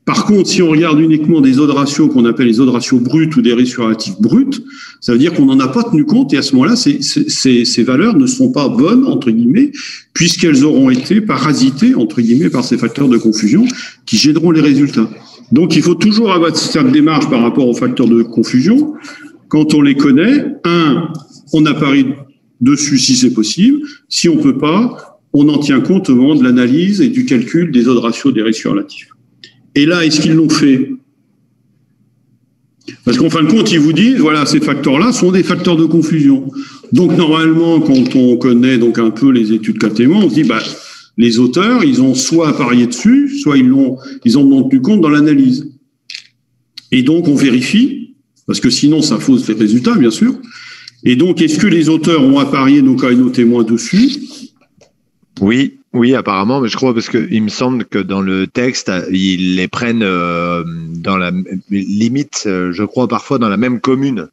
Par contre, si on regarde uniquement des odds ratios qu'on appelle les odds ratios bruts ou des risques relatifs bruts, ça veut dire qu'on n'en a pas tenu compte et à ce moment-là, ces valeurs ne sont pas bonnes, entre guillemets, puisqu'elles auront été parasitées, entre guillemets, par ces facteurs de confusion qui gêneront les résultats. Donc, il faut toujours avoir cette démarche par rapport aux facteurs de confusion. Quand on les connaît, on apparie dessus si c'est possible. Si on peut pas, on en tient compte au moment de l'analyse et du calcul des odds ratios des risques relatifs. Et là, est-ce qu'ils l'ont fait? Parce qu'en fin de compte, ils vous disent, voilà, ces facteurs-là sont des facteurs de confusion. Donc, normalement, quand on connaît donc un peu les études cas témoins, on se dit, bah, les auteurs, ils ont soit apparié dessus, soit ils en ont tenu compte dans l'analyse. Et donc, on vérifie, parce que sinon, ça fausse les résultats, bien sûr. Et donc, est-ce que les auteurs ont apparié nos cas et nos témoins dessus? Oui, apparemment, mais je crois parce que il me semble que dans le texte, ils les prennent dans la limite, je crois parfois dans la même commune,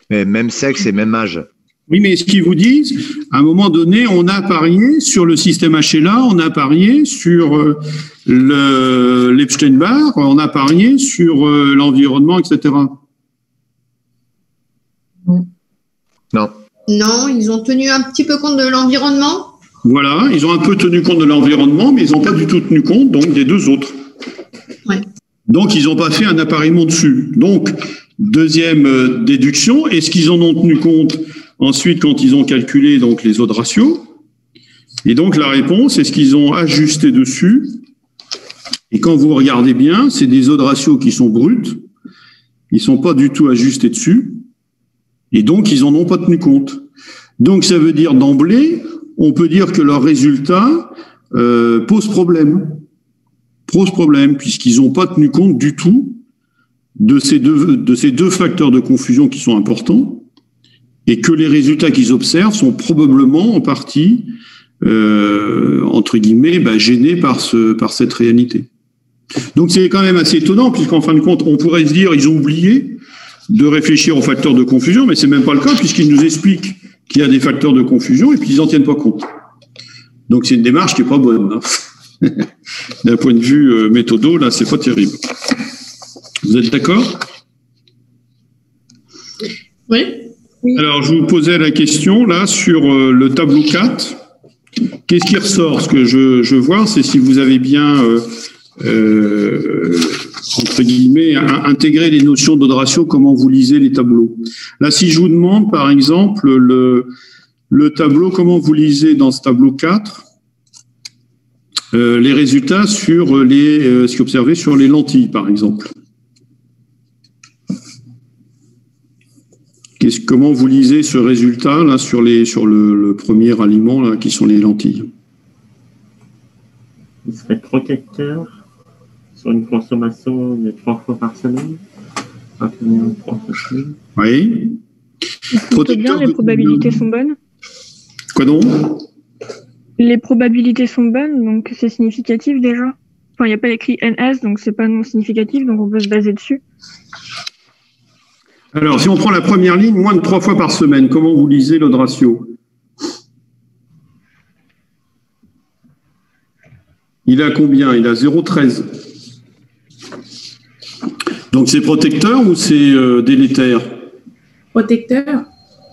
mais même sexe et même âge. Oui, mais ce qu'ils vous disent, à un moment donné, on a parié sur le système HLA, on a parié sur l'Epstein-Barr, on a parié sur l'environnement, etc. Non. Non, ils ont tenu un petit peu compte de l'environnement. Voilà, ils ont un peu tenu compte de l'environnement, mais ils n'ont pas du tout tenu compte donc des deux autres. Ouais. Donc, ils n'ont pas fait un appariement dessus. Donc, deuxième déduction, est-ce qu'ils en ont tenu compte ensuite quand ils ont calculé donc les odds ratios? Et donc, la réponse, est-ce qu'ils ont ajusté dessus? Et quand vous regardez bien, c'est des odds ratios qui sont bruts, ils ne sont pas du tout ajustés dessus, et donc, ils n'en ont pas tenu compte. Donc, ça veut dire d'emblée, on peut dire que leurs résultats posent problème, puisqu'ils n'ont pas tenu compte du tout de ces deux facteurs de confusion qui sont importants, et que les résultats qu'ils observent sont probablement en partie, entre guillemets, gênés par cette réalité. Donc c'est quand même assez étonnant, puisqu'en fin de compte, on pourrait se dire ils ont oublié de réfléchir aux facteurs de confusion, mais c'est même pas le cas, puisqu'ils nous expliquent qu'il y a des facteurs de confusion et puis ils n'en tiennent pas compte. Donc c'est une démarche qui n'est pas bonne. Hein. D'un point de vue méthodo, là, c'est pas terrible. Vous êtes d'accord? Oui. Alors, je vous posais la question, là, sur le tableau 4. Qu'est-ce qui ressort? Ce que je vois, c'est si vous avez bien, entre guillemets, intégré les notions d'odds ratio, comment vous lisez les tableaux. Là, si je vous demande, par exemple, le tableau, comment vous lisez dans ce tableau 4 les résultats sur ce qui est observé sur les lentilles, par exemple. Comment vous lisez ce résultat là sur le premier aliment là, qui sont les lentilles? Il serait protecteur sur une consommation de 3 fois par semaine. Oui. Plutôt bien, les probabilités sont bonnes. Quoi donc? Les probabilités sont bonnes, donc c'est significatif déjà. Enfin, il n'y a pas écrit NS, donc c'est pas non significatif, donc on peut se baser dessus. Alors, si on prend la première ligne, moins de 3 fois par semaine, comment vous lisez l'odds ratio? Il est à combien? Il est à 0,13. Donc, c'est protecteur ou c'est délétère? Protecteur.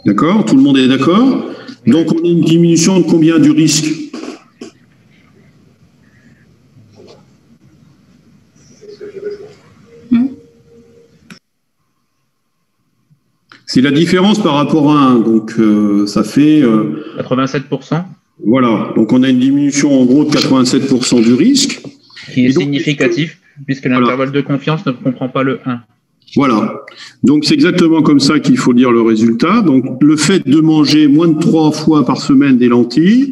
D'accord, tout le monde est d'accord. Donc, on a une diminution de combien du risque? C'est la différence par rapport à 1. Donc, ça fait... 87%. Voilà. Donc, on a une diminution en gros de 87% du risque. Qui est significatif, puisque l'intervalle de confiance ne comprend pas le 1. Voilà. Donc, c'est exactement comme ça qu'il faut lire le résultat. Donc, le fait de manger moins de 3 fois par semaine des lentilles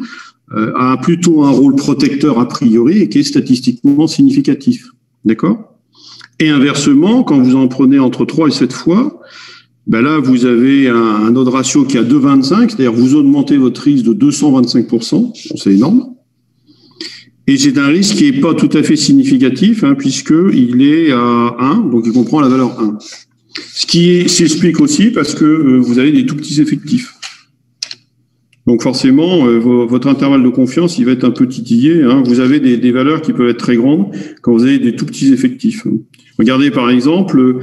a plutôt un rôle protecteur a priori et qui est statistiquement significatif. D'accord ? Et inversement, quand vous en prenez entre 3 et 7 fois, ben là, vous avez un odds ratio qui est à 2,25, c'est-à-dire vous augmentez votre risque de 225%, c'est énorme. Et c'est un risque qui n'est pas tout à fait significatif, puisqu'il est à 1, donc il comprend la valeur 1. Ce qui s'explique aussi parce que vous avez des tout petits effectifs. Donc forcément, votre intervalle de confiance, il va être un peu titillé. Vous avez des valeurs qui peuvent être très grandes quand vous avez des tout petits effectifs. Regardez par exemple,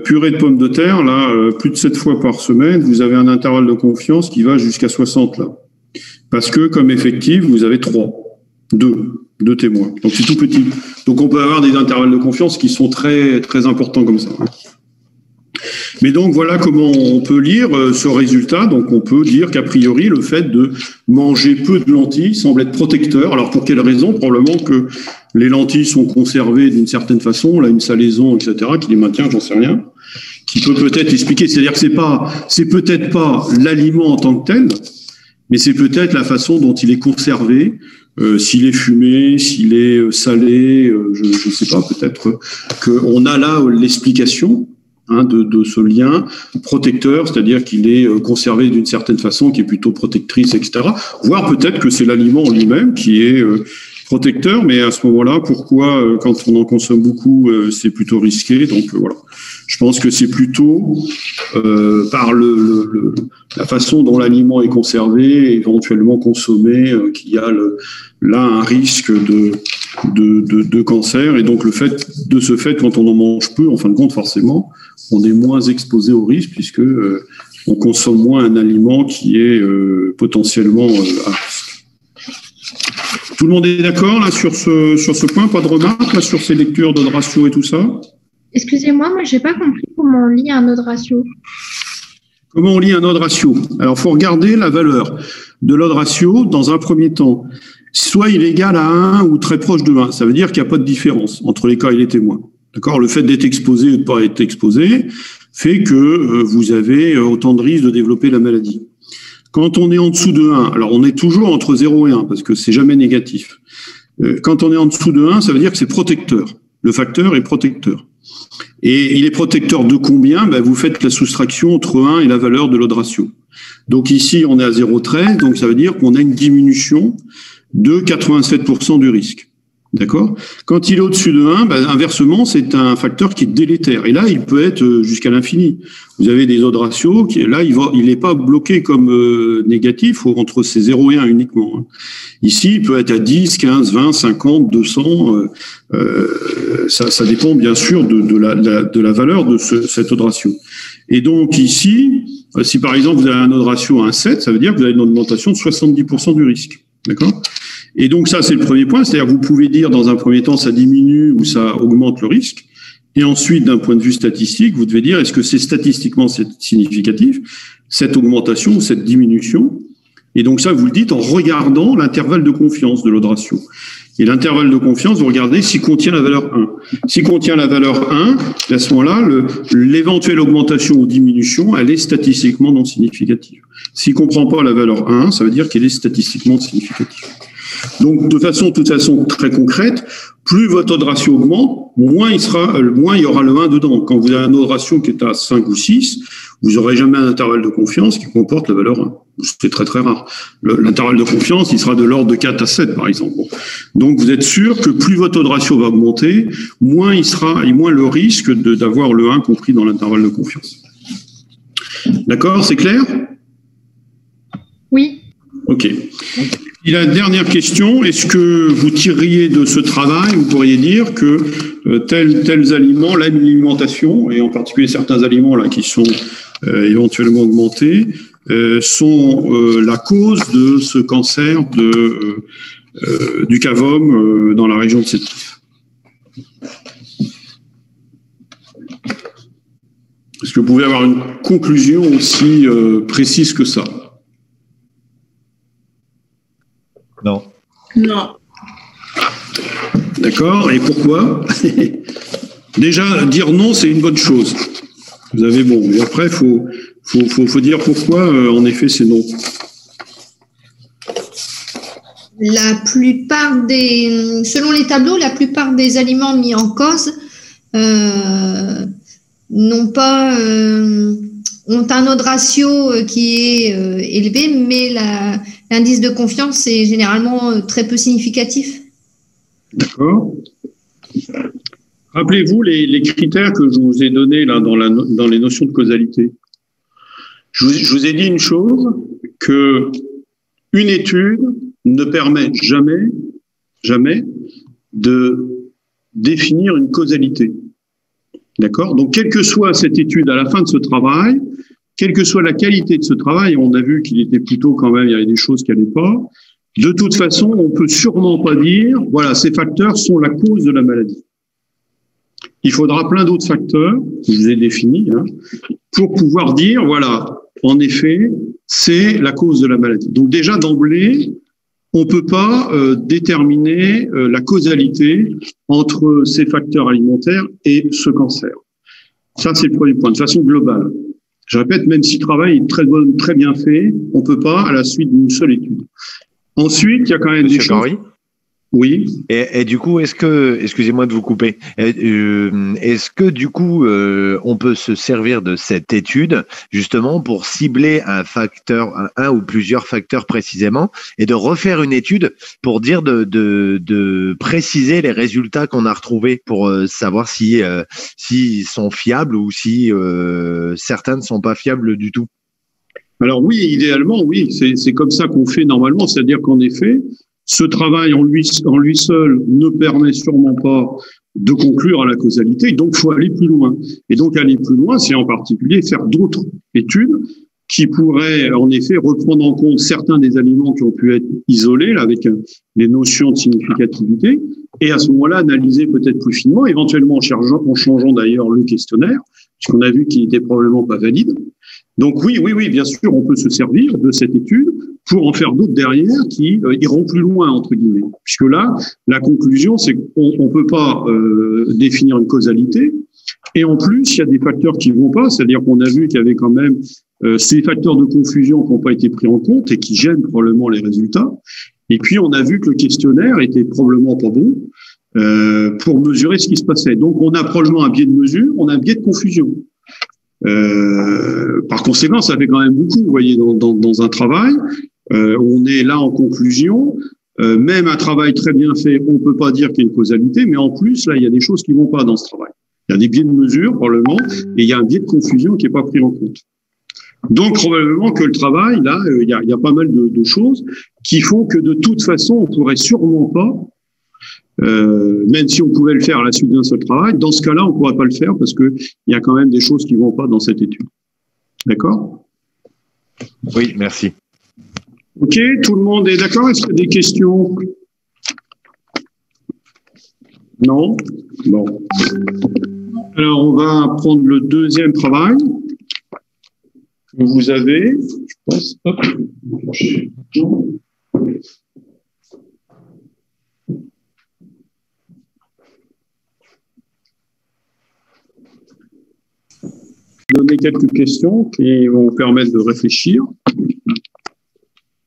purée de pommes de terre, là, plus de 7 fois par semaine, vous avez un intervalle de confiance qui va jusqu'à 60 là. Parce que comme effectif, vous avez 2 témoins. Donc c'est tout petit. Donc on peut avoir des intervalles de confiance qui sont très, très importants comme ça. Mais donc voilà comment on peut lire ce résultat. Donc on peut dire qu'a priori le fait de manger peu de lentilles semble être protecteur. Alors pour quelle raison? Probablement que les lentilles sont conservées d'une certaine façon, là une salaison, etc., qui les maintient, j'en sais rien, qui peut peut-être expliquer. C'est-à-dire que c'est peut-être pas l'aliment en tant que tel, mais c'est peut-être la façon dont il est conservé. S'il est fumé, s'il est salé, je ne sais pas, peut-être qu'on a là l'explication de ce lien protecteur, c'est-à-dire qu'il est conservé d'une certaine façon, qui est plutôt protectrice, etc. Voire peut-être que c'est l'aliment en lui-même qui est protecteur, mais à ce moment-là, pourquoi, quand on en consomme beaucoup, c'est plutôt risqué. Donc voilà. Je pense que c'est plutôt par la façon dont l'aliment est conservé, éventuellement consommé, qu'il y a là un risque de cancer. Et donc de ce fait, quand on en mange peu, en fin de compte, forcément, on est moins exposé au risque puisque on consomme moins un aliment qui est potentiellement à risque. Tout le monde est d'accord là sur ce point? Pas de remarques là sur ces lectures d'odds ratio et tout ça? Excusez-moi, moi j'ai pas compris comment on lit un odds ratio. Comment on lit un odds ratio? Alors, il faut regarder la valeur de l'odds ratio dans un premier temps. Soit il est égal à 1 ou très proche de 1. Ça veut dire qu'il n'y a pas de différence entre les cas et les témoins. D'accord? Le fait d'être exposé ou de ne pas être exposé fait que vous avez autant de risques de développer la maladie. Quand on est en dessous de 1, alors on est toujours entre 0 et 1 parce que c'est jamais négatif. Quand on est en dessous de 1, ça veut dire que c'est protecteur. Le facteur est protecteur. Et il est protecteur de combien? Vous faites la soustraction entre 1 et la valeur de l'odds ratio. Donc ici, on est à 0,13, donc ça veut dire qu'on a une diminution de 87% du risque. D'accord? Quand il est au-dessus de 1, inversement, c'est un facteur qui est délétère. Et là, il peut être jusqu'à l'infini. Vous avez des odds ratios qui, là, il n'est pas bloqué comme négatif entre ces 0 et 1 uniquement. Ici, il peut être à 10, 15, 20, 50, 200. Ça dépend bien sûr de la valeur de cet odds ratio. Et donc ici, si par exemple vous avez un odds ratio à 1,7, ça veut dire que vous avez une augmentation de 70% du risque. D'accord? Et donc ça, c'est le premier point, c'est-à-dire que vous pouvez dire dans un premier temps ça diminue ou ça augmente le risque, et ensuite d'un point de vue statistique, vous devez dire est-ce que c'est statistiquement significatif, cette augmentation ou cette diminution, et donc ça vous le dites en regardant l'intervalle de confiance de l'odds ratio. Et l'intervalle de confiance, vous regardez s'il contient la valeur 1. S'il contient la valeur 1, à ce moment-là, l'éventuelle augmentation ou diminution, elle est statistiquement non significative. S'il ne comprend pas la valeur 1, ça veut dire qu'elle est statistiquement significative. Donc, de toute façon très concrète, plus votre odds ratio augmente, moins il y aura le 1 dedans. Quand vous avez un odds ratio qui est à 5 ou 6, vous n'aurez jamais un intervalle de confiance qui comporte la valeur 1. C'est très très rare. L'intervalle de confiance, il sera de l'ordre de 4 à 7, par exemple. Donc, vous êtes sûr que plus votre odds ratio va augmenter, moins le risque d'avoir le 1 compris dans l'intervalle de confiance. D'accord, c'est clair? Oui. Ok. Et la dernière question, est-ce que vous tireriez de ce travail, vous pourriez dire que tels aliments, l'alimentation, et en particulier certains aliments là qui sont éventuellement augmentés, sont la cause de ce cancer du cavum dans la région de Sétif. Est-ce que vous pouvez avoir une conclusion aussi précise que ça? Non. Non. D'accord. Et pourquoi? Déjà, dire non, c'est une bonne chose. Vous avez bon. Et après, faut dire pourquoi, en effet, c'est non. Selon les tableaux, la plupart des aliments mis en cause n'ont pas ont un odeur ratio qui est élevé, mais l'indice de confiance est généralement très peu significatif. D'accord. Rappelez-vous les critères que je vous ai donnés là dans les notions de causalité. Je vous ai dit une chose, que une étude ne permet jamais de définir une causalité. D'accord? Donc, quelle que soit cette étude à la fin de ce travail, quelle que soit la qualité de ce travail, on a vu qu'il était plutôt quand même, il y avait des choses qui n'allaient pas. De toute façon, on peut sûrement pas dire, voilà, ces facteurs sont la cause de la maladie. Il faudra plein d'autres facteurs, que je vous ai définis, pour pouvoir dire, voilà, en effet, c'est la cause de la maladie. Donc déjà, d'emblée, on peut pas déterminer la causalité entre ces facteurs alimentaires et ce cancer. Ça, c'est le premier point, de façon globale. Je répète, même si le travail est très bien fait, on peut pas à la suite d'une seule étude. Ensuite, il y a quand même des choses... Oui. Et du coup, est-ce que, excusez-moi de vous couper, est-ce que du coup, on peut se servir de cette étude justement pour cibler un facteur, un ou plusieurs facteurs précisément, et de refaire une étude pour dire de préciser les résultats qu'on a retrouvés pour savoir s'ils sont fiables ou si certains ne sont pas fiables du tout? Alors oui, idéalement, oui, c'est comme ça qu'on fait normalement, c'est-à-dire qu'en effet, ce travail en lui seul ne permet sûrement pas de conclure à la causalité, donc il faut aller plus loin. Et donc aller plus loin, c'est en particulier faire d'autres études qui pourraient en effet reprendre en compte certains des aliments qui ont pu être isolés là, avec les notions de significativité, et à ce moment-là analyser peut-être plus finement, éventuellement en changeant d'ailleurs le questionnaire, puisqu'on a vu qu'il était probablement pas valide. Donc oui, bien sûr, on peut se servir de cette étude pour en faire d'autres derrière qui iront plus loin, entre guillemets. Puisque là, la conclusion, c'est qu'on peut pas définir une causalité. Et en plus, il y a des facteurs qui vont pas, c'est-à-dire qu'on a vu qu'il y avait quand même ces facteurs de confusion qui n'ont pas été pris en compte et qui gênent probablement les résultats. Et puis, on a vu que le questionnaire était probablement pas bon pour mesurer ce qui se passait. Donc, on a probablement un biais de mesure, on a un biais de confusion. Par conséquent, ça fait quand même beaucoup, vous voyez, dans un travail. On est là en conclusion. Même un travail très bien fait, on peut pas dire qu'il y a une causalité, mais en plus, là, il y a des choses qui vont pas dans ce travail. Il y a des biais de mesure, probablement, et il y a un biais de confusion qui est pas pris en compte. Donc, probablement que le travail, là, il y a pas mal de choses qui font que de toute façon, on pourrait sûrement pas, même si on pouvait le faire à la suite d'un seul travail, dans ce cas-là, on ne pourrait pas le faire parce que il y a quand même des choses qui vont pas dans cette étude. D'accord? Oui, merci. Ok, tout le monde est d'accord? Est-ce qu'il y a des questions? Non? Bon. Alors, on va prendre le deuxième travail que vous avez. Je pense. Hop. Donner quelques questions qui vont permettre de réfléchir.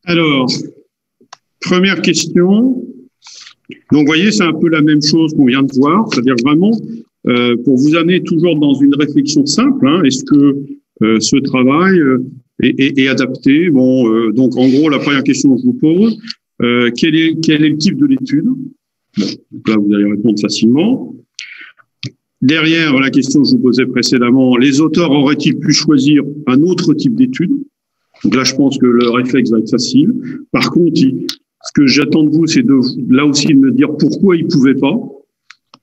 Alors, première question. Donc, vous voyez, c'est un peu la même chose qu'on vient de voir, c'est-à-dire vraiment pour vous amener toujours dans une réflexion simple. Est-ce que ce travail est adapté? Bon, donc en gros, la première question que je vous pose, quel est le type de l'étude? Donc là, vous allez répondre facilement. Derrière la question que je vous posais précédemment, les auteurs auraient-ils pu choisir un autre type d'étude? Donc là, je pense que le réflexe va être facile. Par contre, ce que j'attends de vous, c'est là aussi de me dire pourquoi ils ne pouvaient pas,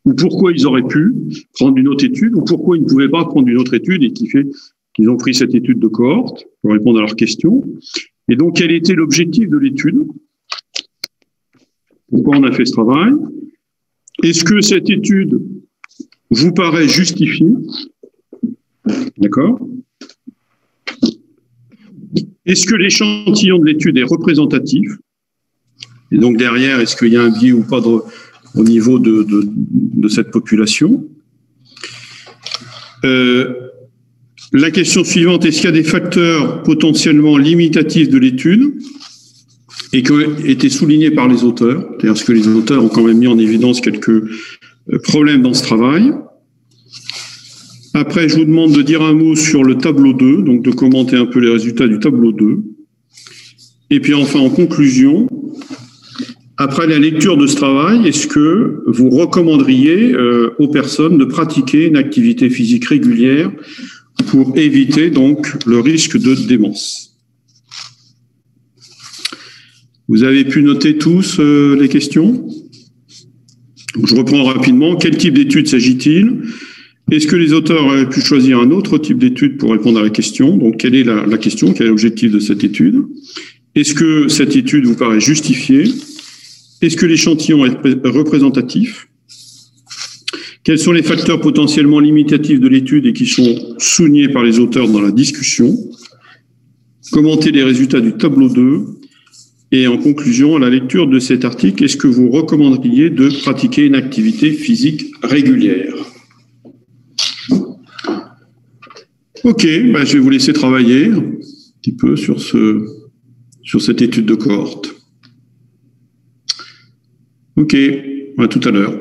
ou pourquoi ils auraient pu prendre une autre étude, ou pourquoi ils ne pouvaient pas prendre une autre étude et qui fait qu'ils ont pris cette étude de cohorte pour répondre à leurs questions. Et donc, quel était l'objectif de l'étude? Pourquoi on a fait ce travail? Est-ce que cette étude vous paraît justifiée? D'accord? Est-ce que l'échantillon de l'étude est représentatif? Et donc derrière, est-ce qu'il y a un biais ou pas au niveau de cette population? La question suivante, est-ce qu'il y a des facteurs potentiellement limitatifs de l'étude et qui ont été soulignés par les auteurs? C'est-à-dire, est-ce que les auteurs ont quand même mis en évidence quelques problèmes dans ce travail? Après, je vous demande de dire un mot sur le tableau 2, donc de commenter un peu les résultats du tableau 2. Et puis enfin, en conclusion, après la lecture de ce travail, est-ce que vous recommanderiez aux personnes de pratiquer une activité physique régulière pour éviter donc le risque de démence? Vous avez pu noter tous les questions? Je reprends rapidement. Quel type d'étude s'agit-il? Est-ce que les auteurs auraient pu choisir un autre type d'étude pour répondre à la question? Donc, quelle est la question? Quel est l'objectif de cette étude? Est-ce que cette étude vous paraît justifiée? Est-ce que l'échantillon est représentatif? Quels sont les facteurs potentiellement limitatifs de l'étude et qui sont soulignés par les auteurs dans la discussion? Commentez les résultats du tableau 2. Et en conclusion, à la lecture de cet article, est-ce que vous recommanderiez de pratiquer une activité physique régulière? Ok, je vais vous laisser travailler un petit peu sur cette étude de cohorte. Ok, à tout à l'heure.